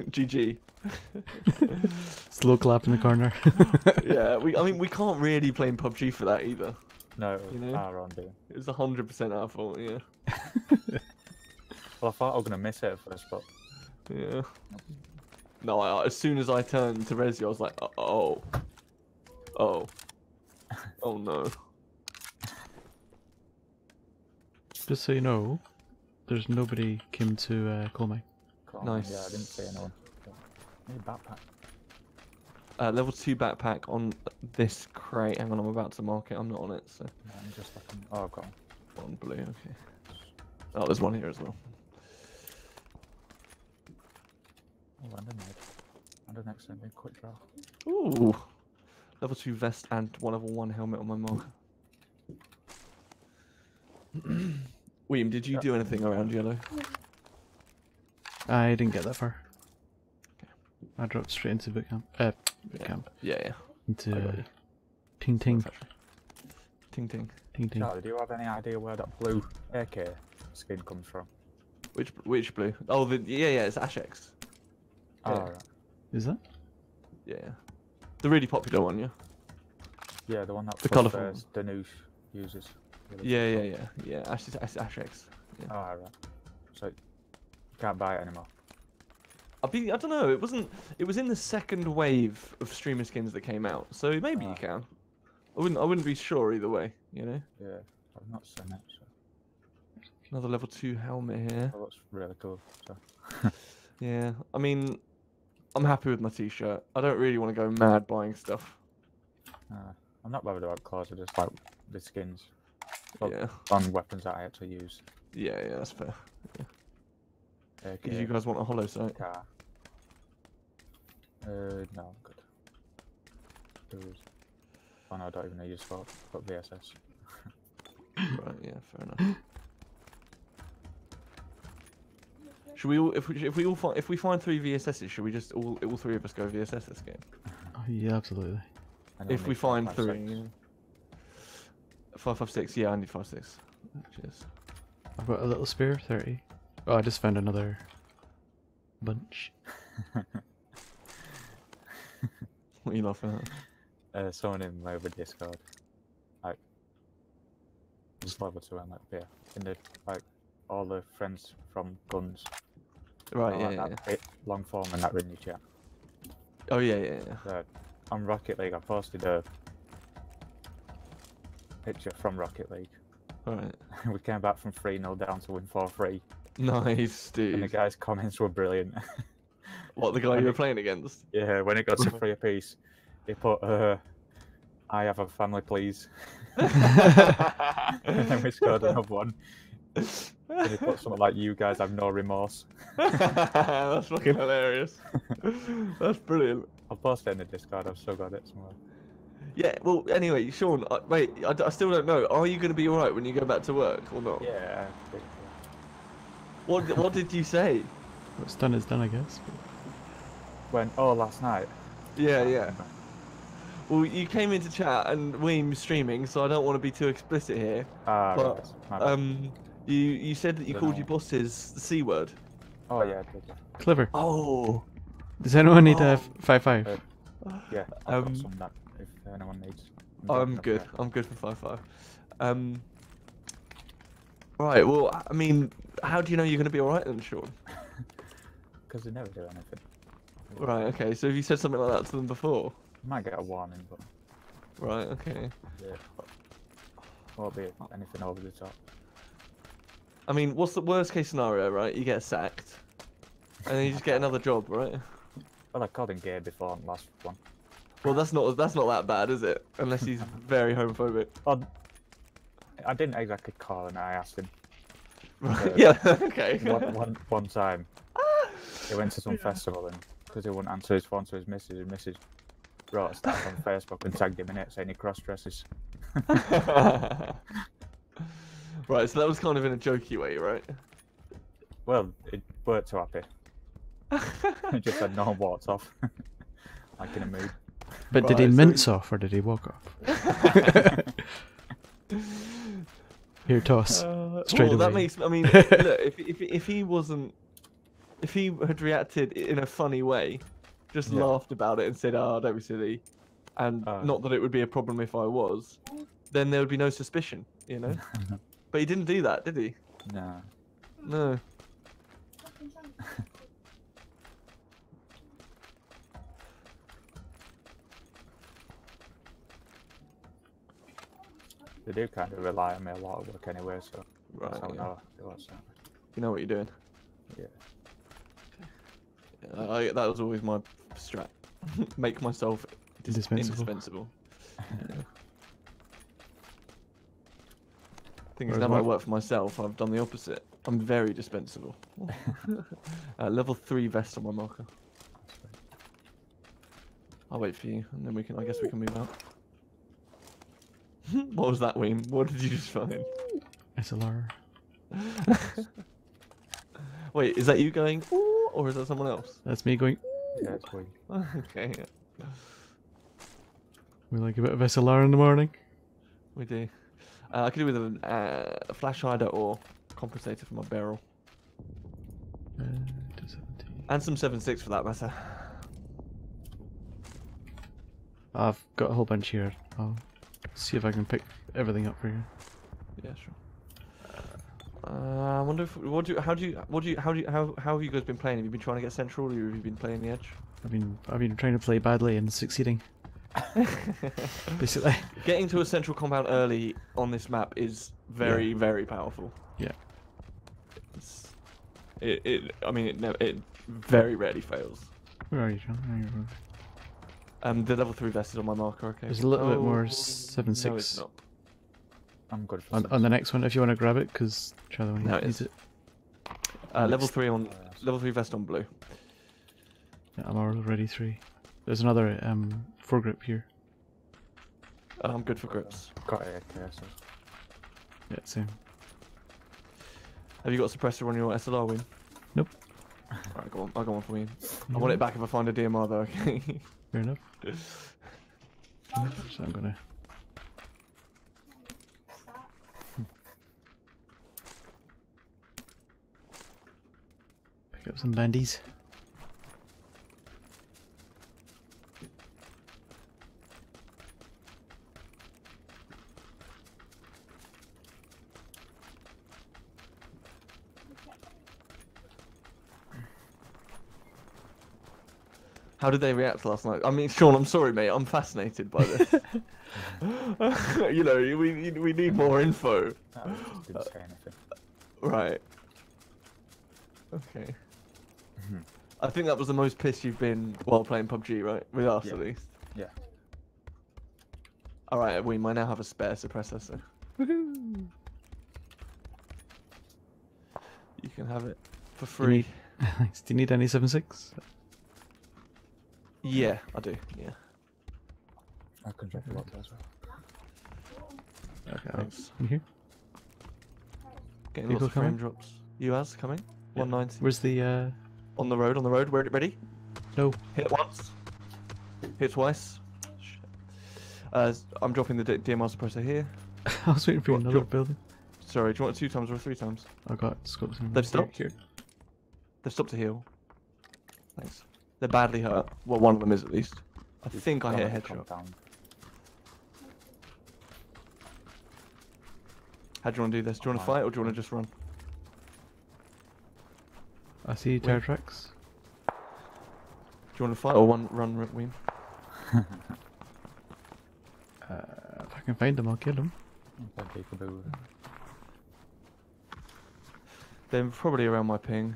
Speaker 3: GG.
Speaker 1: Slow clap in the corner.
Speaker 3: Yeah. I mean, we can't really blame PUBG for that either.
Speaker 2: No, it was
Speaker 3: You know?
Speaker 2: our own doing.
Speaker 3: It was 100% our fault. Yeah.
Speaker 2: Well, I thought I was gonna miss it at first, but
Speaker 3: Yeah. No, as soon as I turned to res you, I was like, oh no.
Speaker 1: Just so you know, there's nobody came to coal mine.
Speaker 2: cool. Yeah, I didn't
Speaker 3: Nice.
Speaker 2: see anyone. Need a backpack.
Speaker 3: Level 2 backpack on this crate. Hang on, I'm about to mark it. I'm not on it, so.
Speaker 2: No, I'm just looking. Oh, I've got one.
Speaker 3: On blue, okay. Oh, there's one here as well.
Speaker 2: Oh, and a med. And an excellent quick draw.
Speaker 3: Ooh. Level 2 vest and level 1 helmet on my marker. William, did you do anything around yellow?
Speaker 1: I didn't get that far. I dropped straight into boot camp. Boot camp.
Speaker 3: Yeah.
Speaker 1: Into
Speaker 3: I got you.
Speaker 1: ting ting.
Speaker 3: Ting ting.
Speaker 1: Ting ting.
Speaker 2: Charlie, do you have any idea where that blue AK skin comes from?
Speaker 3: Which blue? Oh, yeah, it's Ashex.
Speaker 2: Oh,
Speaker 3: Yeah.
Speaker 2: right.
Speaker 1: Is that?
Speaker 3: Yeah. The really popular one, yeah.
Speaker 2: Yeah, the one that
Speaker 3: The colourful one.
Speaker 2: Danush uses.
Speaker 3: Yeah. Ashex. Yeah.
Speaker 2: Oh, right. So you can't buy it anymore.
Speaker 3: I don't know. It wasn't. It was in the second wave of streamer skins that came out, so maybe you can. I wouldn't be sure either way. You know.
Speaker 2: Yeah, I've not seen it. So
Speaker 3: Another level 2 helmet here.
Speaker 2: that looks really cool. So
Speaker 3: Yeah. I mean, I'm happy with my t-shirt. I don't really want to go mad buying stuff.
Speaker 2: I'm not bothered about clothes. I just like the skins. Well,
Speaker 3: Yeah.
Speaker 2: on weapons that I actually use.
Speaker 3: Yeah, that's fair.
Speaker 2: AK,
Speaker 3: Did you guys want a hollow sight?
Speaker 2: car. No, I'm good. Oh no, I don't even need your spot. Got VSS.
Speaker 3: Right. Yeah. Fair enough. Should we all, if we find 3 VSSs, should we just all 3 of us go VSS this game?
Speaker 1: Oh, yeah, absolutely.
Speaker 2: And
Speaker 3: If
Speaker 2: I'll
Speaker 3: we
Speaker 2: need
Speaker 3: find
Speaker 2: 556.
Speaker 3: 3. Yeah. 556. Yeah, I need 56. Cheers.
Speaker 1: I've got a little spare 30. Oh, I just found another bunch.
Speaker 3: What are you laughing at?
Speaker 2: Someone in my over Discord, like, just level 2 and like, yeah, in the, like, all the friends from guns.
Speaker 3: Right.
Speaker 2: all
Speaker 3: Yeah.
Speaker 2: like
Speaker 3: Yeah.
Speaker 2: that bit long form and that in your chat.
Speaker 3: Oh yeah.
Speaker 2: So, on Rocket League, I posted a picture from Rocket League.
Speaker 3: All right.
Speaker 2: We came back from 3-0 down to win 4-3.
Speaker 3: Nice,
Speaker 2: And the
Speaker 3: dude.
Speaker 2: guy's comments were brilliant.
Speaker 3: What, the guy
Speaker 2: when
Speaker 3: you were
Speaker 2: it-
Speaker 3: playing against?
Speaker 2: Yeah, when it got to 3 apiece, he put, I have a family, please. And then we scored another one. And he put something like, you guys have no remorse.
Speaker 3: That's fucking hilarious. That's brilliant.
Speaker 2: I'll post it in the Discord, I've still got it somewhere.
Speaker 3: Yeah, well, anyway, Sean, wait, I still don't know. Are you going to be alright when you go back to work or not?
Speaker 2: Yeah.
Speaker 3: What did you say?
Speaker 1: What's done is done, I guess.
Speaker 2: When, last night.
Speaker 3: Yeah. Well, you came into chat and Weem's streaming, so I don't want to be too explicit here.
Speaker 2: Ah,
Speaker 3: But,
Speaker 2: right. My bad.
Speaker 3: you said that you
Speaker 2: Don't
Speaker 3: called
Speaker 2: know.
Speaker 3: your bosses the C word.
Speaker 2: Oh, yeah, I did, yeah.
Speaker 1: Clever.
Speaker 3: Oh.
Speaker 1: Does anyone need
Speaker 3: Oh.
Speaker 1: a 5-5?
Speaker 2: Yeah, I've got some that if anyone needs.
Speaker 3: I'm good. I'm good for 5-5. Right. Well, I mean, how do you know you're going to be alright then, Sean?
Speaker 2: Because they never do anything.
Speaker 3: Right. Okay. So have you said something like that to them before?
Speaker 2: Might get a warning, but
Speaker 3: Right. Okay.
Speaker 2: yeah. Won't be anything over the top.
Speaker 3: I mean, what's the worst case scenario, right? You get sacked, and then you just get another job, right?
Speaker 2: Well, I called him gay before on the last one.
Speaker 3: Well, that's not that bad, is it? Unless he's very homophobic.
Speaker 2: Well, I didn't exactly call him, I asked him.
Speaker 3: Right. Yeah. Okay.
Speaker 2: One time, he went to some festival and because he wouldn't answer his phone to his missus wrote a stuff on Facebook and tagged him in it saying he cross dresses.
Speaker 3: Right. So that was kind of in a jokey way, right?
Speaker 2: Well, it weren't too happy. He just had no one walked off. Like in a mood.
Speaker 1: But did he
Speaker 3: Right, so
Speaker 1: mince off or did he walk off? Here, toss. Straight
Speaker 3: well, that
Speaker 1: away.
Speaker 3: makes. I mean, look, if he wasn't, if he had reacted in a funny way, just
Speaker 2: Yeah.
Speaker 3: laughed about it and said, "Oh, don't be silly," and not that it would be a problem if I was, then there would be no suspicion, you know. But he didn't do that, did he?
Speaker 2: No.
Speaker 3: No.
Speaker 2: They do kind of rely on me a lot at work anyway, so
Speaker 3: Right.
Speaker 2: that's how I
Speaker 3: Yeah.
Speaker 2: know it was.
Speaker 3: You know what you're doing.
Speaker 2: Yeah.
Speaker 3: That was always my strat. Make myself
Speaker 1: Indispensable.
Speaker 3: indispensable. Thing is,
Speaker 1: Whereas
Speaker 3: now that I
Speaker 1: my-
Speaker 3: work for myself, I've done the opposite. I'm very dispensable. Level 3 vest on my marker. I'll wait for you, and then we can. I guess we can move out. What was that, Weem? What did you just find?
Speaker 1: SLR.
Speaker 3: Wait, is that you going, "Ooh," or is that someone else?
Speaker 1: That's me going,
Speaker 2: Yeah, it's weak.
Speaker 3: Okay, yeah.
Speaker 1: we like a bit of SLR in the morning.
Speaker 3: We do. I could do with a flash hider or compensator for my barrel.
Speaker 1: 217.
Speaker 3: And some 7.6 for that matter.
Speaker 1: I've got a whole bunch here. I'll see if I can pick everything up for you.
Speaker 3: Yeah, sure. I wonder if how have you guys been playing? Have you been trying to get central, or have you been playing the edge?
Speaker 1: I've been trying to play badly and succeeding. Basically.
Speaker 3: Getting to a central compound early on this map is very, very powerful.
Speaker 1: Yeah.
Speaker 3: I mean, it very rarely fails.
Speaker 1: Where are you, John? Where are you?
Speaker 3: The level 3 vest is on my marker. Okay.
Speaker 1: There's a little bit more
Speaker 3: Oh,
Speaker 1: 7.6
Speaker 3: No, it's not.
Speaker 2: I'm good for
Speaker 1: on the next one if you want to grab it, because Charlie
Speaker 3: No,
Speaker 1: needs
Speaker 3: it's-
Speaker 1: it.
Speaker 3: Level 3 on level 3 vest on blue.
Speaker 1: Yeah, I'm already 3. There's another foregrip here.
Speaker 3: I'm good for grips.
Speaker 2: Got it, okay, so.
Speaker 1: Yeah, same.
Speaker 3: Have you got a suppressor on your SLR, Win?
Speaker 1: Nope.
Speaker 3: Alright, go on. I'll go on for you. I want it back if I find a DMR though. Okay.
Speaker 1: Fair enough. So I'm gonna. Pick up some bandies.
Speaker 3: How did they react last night? I mean, Sean, I'm sorry, mate. I'm fascinated by this. You know, we need more info.
Speaker 2: No, I just didn't say anything.
Speaker 3: Right. Okay.
Speaker 2: Mhm.
Speaker 3: I think that was the most pissed you've been while playing PUBG, right? With us,
Speaker 2: Yeah.
Speaker 3: at least.
Speaker 2: Yeah.
Speaker 3: All right, we might now have a spare suppressor, so
Speaker 1: Woohoo!
Speaker 3: you can have it for
Speaker 1: Do you
Speaker 3: free.
Speaker 1: need, thanks. Do you need any 7.6?
Speaker 3: Yeah, I do. Yeah.
Speaker 2: I can drop a lot as well.
Speaker 1: Okay,
Speaker 3: Thanks.
Speaker 1: in here.
Speaker 3: Getting
Speaker 1: People
Speaker 3: lots of frame
Speaker 1: coming?
Speaker 3: drops. US coming.
Speaker 1: Yeah.
Speaker 3: 190.
Speaker 1: Where's the
Speaker 3: On the road. On the road. Ready?
Speaker 1: no?
Speaker 3: Hit once. Hit twice. Shit. I'm dropping the DMR suppressor here.
Speaker 1: I was waiting for
Speaker 3: What-
Speaker 1: another
Speaker 3: drop-
Speaker 1: building.
Speaker 3: Sorry, do you want it 2 times or 3 times?
Speaker 1: I got scopes in
Speaker 3: They've
Speaker 1: here,
Speaker 3: stopped?
Speaker 1: here.
Speaker 3: They've stopped to heal. Thanks. They're badly hurt. Well, one of them is at least. I think I hit a headshot.
Speaker 2: Compound.
Speaker 3: How do you want to do this? Do you want to fight or do you want to just run?
Speaker 1: I see tire tracks.
Speaker 3: Do you want to fight or run, Weem?
Speaker 1: If I can find them, I'll kill them.
Speaker 3: They're probably around my ping.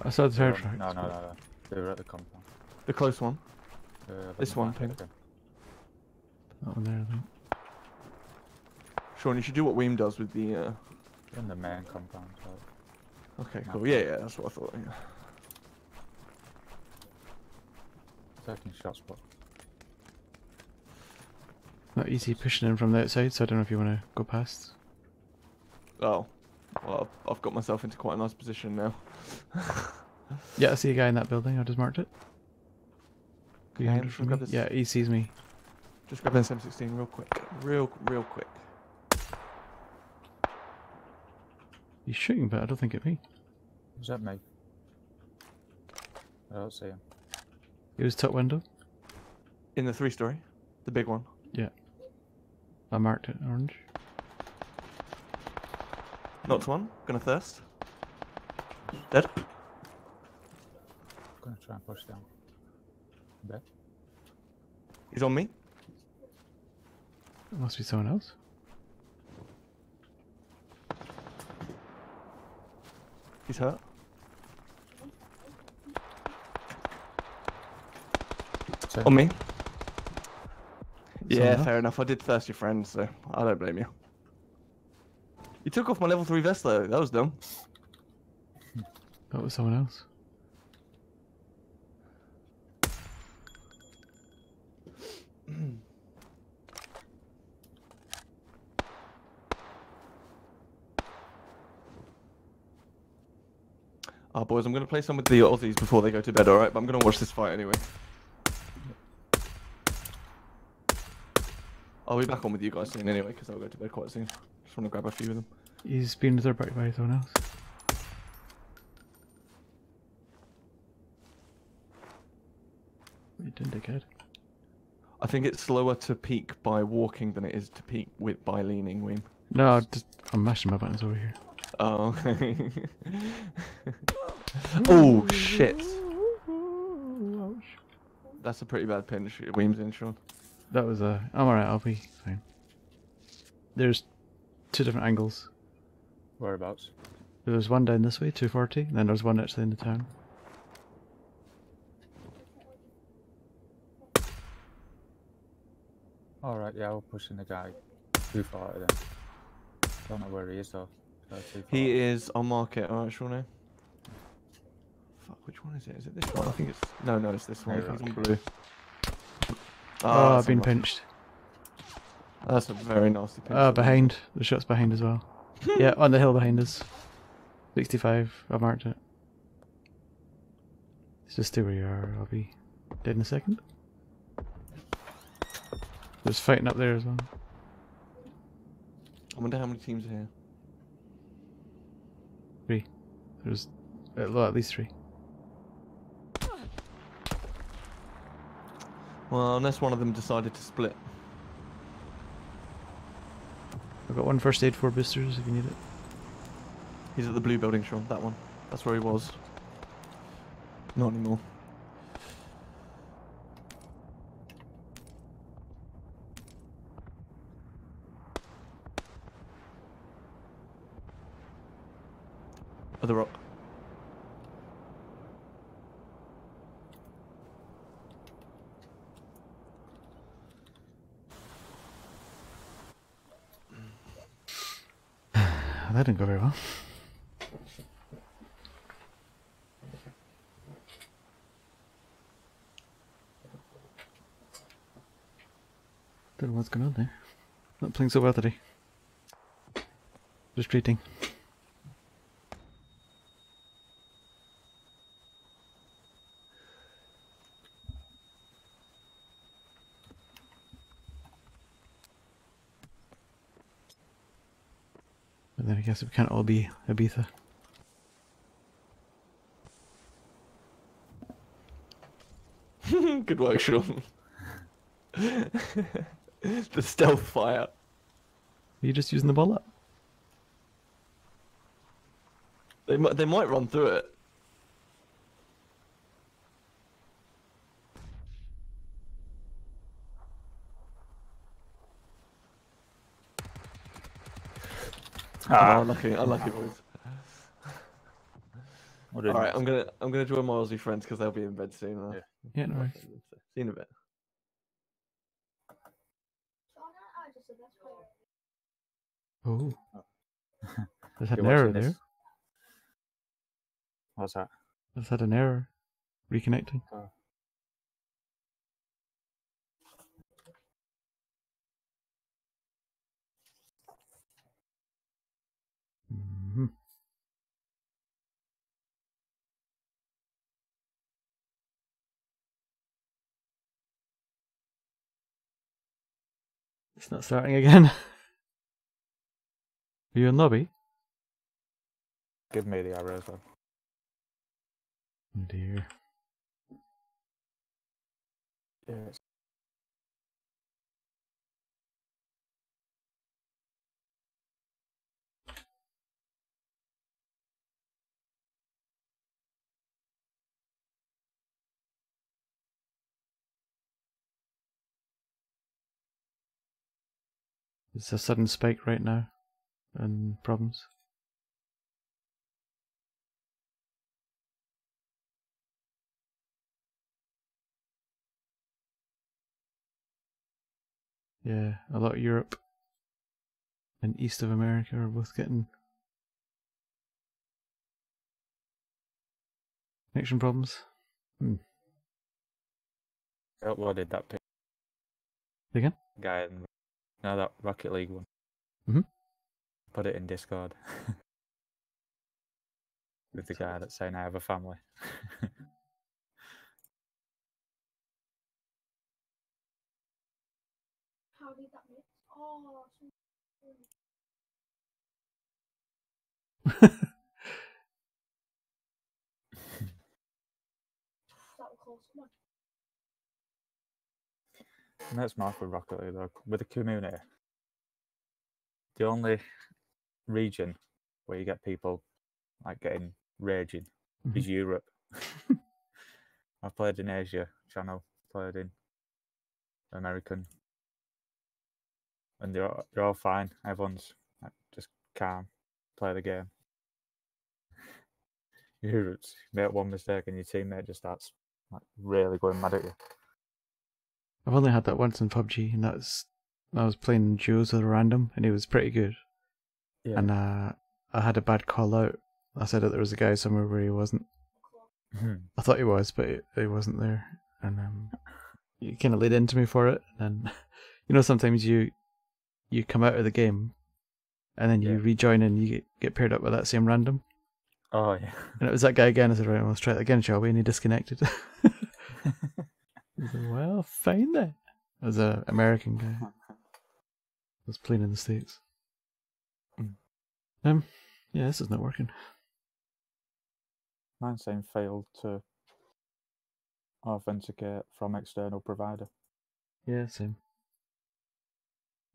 Speaker 1: I saw the tire
Speaker 2: No,
Speaker 1: tracks.
Speaker 2: no. They were at the compound.
Speaker 3: The close one.
Speaker 2: But
Speaker 3: This one, ping.
Speaker 1: That one there, I think.
Speaker 3: Sean, you should do what Weem does with the.
Speaker 2: In the main compound. So
Speaker 3: Okay, cool. Yeah, that's what I thought. Yeah.
Speaker 2: taking shots, but
Speaker 1: Not easy pushing in from the outside, so I don't know if you want to go past.
Speaker 3: Oh, well, I've got myself into quite a nice position now.
Speaker 1: Yeah, I see a guy in that building. I just marked it. Behind
Speaker 3: just
Speaker 1: from
Speaker 3: grab
Speaker 1: me.
Speaker 3: this-
Speaker 1: Yeah, he sees me.
Speaker 3: Just grab an SM16 real quick. Real quick.
Speaker 1: He's shooting, but I don't think at me.
Speaker 2: is that me? I don't see him.
Speaker 1: He was top window.
Speaker 3: In the 3-story. The big one.
Speaker 1: Yeah. I marked it orange.
Speaker 3: Knocked one. Gonna thirst. Dead.
Speaker 2: Gonna try and push down. Bit.
Speaker 3: He's on me.
Speaker 1: It must be someone else.
Speaker 3: He's hurt.
Speaker 2: So,
Speaker 3: On me.
Speaker 1: Someone
Speaker 3: Yeah,
Speaker 1: else?
Speaker 3: fair enough. I did thirst your friend, so I don't blame you. You took off my level 3 vest though. That was dumb.
Speaker 1: That was someone else.
Speaker 3: Ah, boys, I'm gonna play some with the Aussies before they go to bed, alright? But I'm gonna watch this fight anyway. I'll be back on with you guys soon anyway, because I'll go to bed quite soon. Just want to grab a few of them.
Speaker 1: He's being reserved back by someone else. What are you doing, dickhead?
Speaker 3: I think it's slower to peak by walking than it is to peak by leaning, Weem.
Speaker 1: No, I'm mashing my buttons over here.
Speaker 3: Oh, okay. Oh, shit. That's a pretty bad pinch. Weem's in, Sean.
Speaker 1: That was a... I'm alright, I'll be fine. There's two different angles.
Speaker 2: whereabouts?
Speaker 1: There's one down this way, 240, and then there's one actually in the town.
Speaker 2: Alright, yeah, we're pushing the guy. 240 then. Don't know where he is though.
Speaker 3: He is on market, alright, Sean. Fuck, which one is it? Is it this one? I think it's... No, it's this one. I think it's on blue.
Speaker 1: Oh, I've
Speaker 3: that's
Speaker 1: been
Speaker 3: unlucky.
Speaker 1: pinched.
Speaker 3: That's a very nasty pinch.
Speaker 1: Oh, behind. The shot's behind as well. Yeah, on the hill behind us. 65, I marked it. Just stay where you are, I'll be dead in a second. There's fighting up there as well.
Speaker 3: I wonder how many teams are here.
Speaker 1: 3. There's at least 3.
Speaker 3: Well, unless one of them decided to split.
Speaker 1: I've got one first aid, 4 boosters if you need it.
Speaker 3: He's at the blue building, Sean. That one. That's where he was. Not anymore. At the rock.
Speaker 1: that didn't go very well. Don't know what's going on there. Not playing so well today. Frustrating. But then I guess we can't all be Ibiza.
Speaker 3: Good work, Sean. The stealth fire.
Speaker 1: Are you just using the ball up?
Speaker 3: They might run through it. Oh, unlucky boys. Alright, I'm gonna join my Aussie friends because they'll be in bed soon.
Speaker 1: Yeah, no worries.
Speaker 3: See you in a bit.
Speaker 1: Oh. There's had
Speaker 2: You're
Speaker 1: an error
Speaker 2: watching this.
Speaker 1: there.
Speaker 2: What's that?
Speaker 1: There's had an error. Reconnecting.
Speaker 2: Oh.
Speaker 1: Mm-hmm. It's not starting again. Are you in lobby?
Speaker 2: Give me the arrow as well.
Speaker 1: Oh dear.
Speaker 2: Yes.
Speaker 1: It's a sudden spike right now. And problems. Yeah, a lot of Europe and east of America are both getting connection problems.
Speaker 2: I uploaded that picture.
Speaker 1: Again?
Speaker 2: Guy in that Rocket League one.
Speaker 1: Mhm.
Speaker 2: Put it in Discord. With the guy that's saying I have a family.
Speaker 4: How did that mix? Oh, that was close. Come on.
Speaker 2: And that's marked with Rocket League though. With the community. The only region where you get people like getting raging is Europe. I've played in Asia channel, played in American, and they're all fine. Everyone's like, just calm, play the game. Europe's you make one mistake and your teammate just starts like really going mad at you.
Speaker 1: I've only had that once in PUBG, and I was playing duos with a random, and he was pretty good.
Speaker 2: Yeah.
Speaker 1: And I had a bad call out. I said that there was a guy somewhere where he wasn't. I thought he was, but he wasn't there. And you kind of laid into me for it. And sometimes you come out of the game, and then you rejoin and you get paired up with that same random.
Speaker 2: Oh yeah.
Speaker 1: And it was that guy again. I said, right, well, let's try it again, shall we? And he disconnected. I said, well, fine then. It was an American guy. I was playing in the States. Yeah, this is not working.
Speaker 2: Mine's saying failed to authenticate from external provider.
Speaker 1: Yeah, same.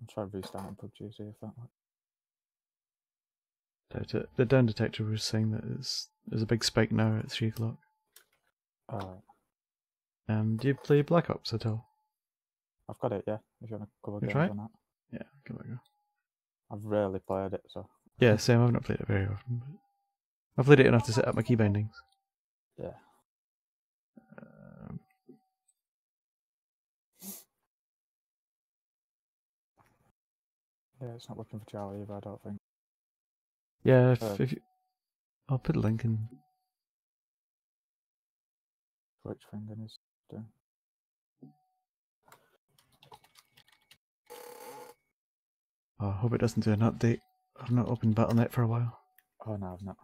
Speaker 2: I'll try restarting PUBG, see if that works.
Speaker 1: The down detector was saying that there's a big spike now at 3 o'clock.
Speaker 2: Alright.
Speaker 1: Do you play Black Ops at all?
Speaker 2: I've got it, yeah. If you want to cover
Speaker 1: You
Speaker 2: games
Speaker 1: try it?
Speaker 2: on that.
Speaker 1: Yeah, give it a go.
Speaker 2: I've rarely played it, so
Speaker 1: Yeah, same. I've not played it very often, but I've played it enough to set up my key bindings.
Speaker 2: yeah. Yeah, it's not looking for Charlie either, I don't think.
Speaker 1: Yeah, if you, I'll put a link in.
Speaker 2: Which thing I need to do?
Speaker 1: Oh, I hope it doesn't do an update. I've not opened Battle.net for a while.
Speaker 2: Oh no, I've not.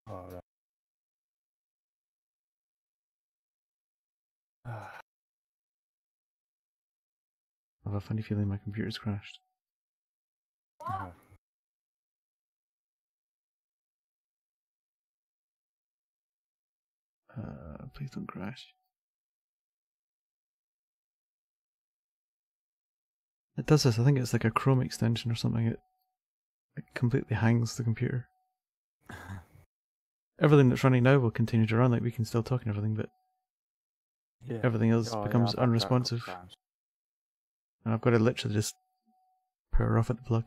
Speaker 2: Oh right.
Speaker 1: I have a funny feeling my computer's crashed. Please don't crash. It does this, I think it's like a Chrome extension or something. It completely hangs the computer. Everything that's running now will continue to run, like we can still talk and everything, but
Speaker 2: Yeah.
Speaker 1: everything else
Speaker 2: Oh,
Speaker 1: becomes
Speaker 2: I've had that a couple
Speaker 1: unresponsive.
Speaker 2: times.
Speaker 1: And I've got to literally just power off at the plug.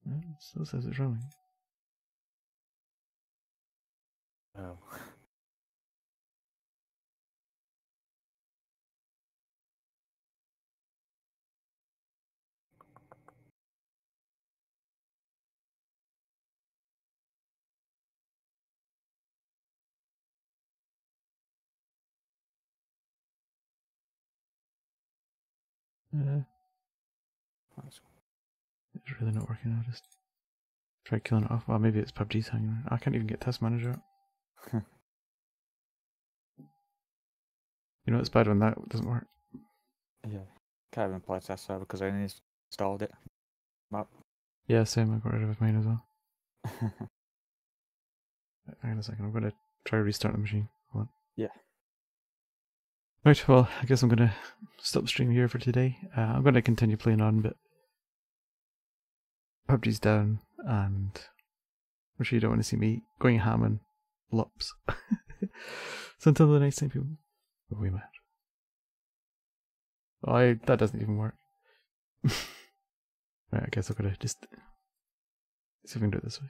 Speaker 1: Yeah, it still says it's running.
Speaker 2: Oh. That's
Speaker 1: It's really not working. I just tried killing it off. Well, maybe it's PUBG's hanging. I can't even get Test Manager up. You know, it's bad when that doesn't work.
Speaker 2: yeah. Can't even play test server because I installed it. Map.
Speaker 1: Yeah, same. I got rid of mine as well. Hang on a second. I'm going to try to restart the machine. Hold on.
Speaker 2: Yeah.
Speaker 1: Right, well, I guess I'm going to stop the stream here for today. I'm going to continue playing on, but PUBG's down, and I'm sure you don't want to see me going ham and lops. So until the next time, people, what are we mad? Oh, that doesn't even work. Right, I guess I've got to just see if we can do it this way.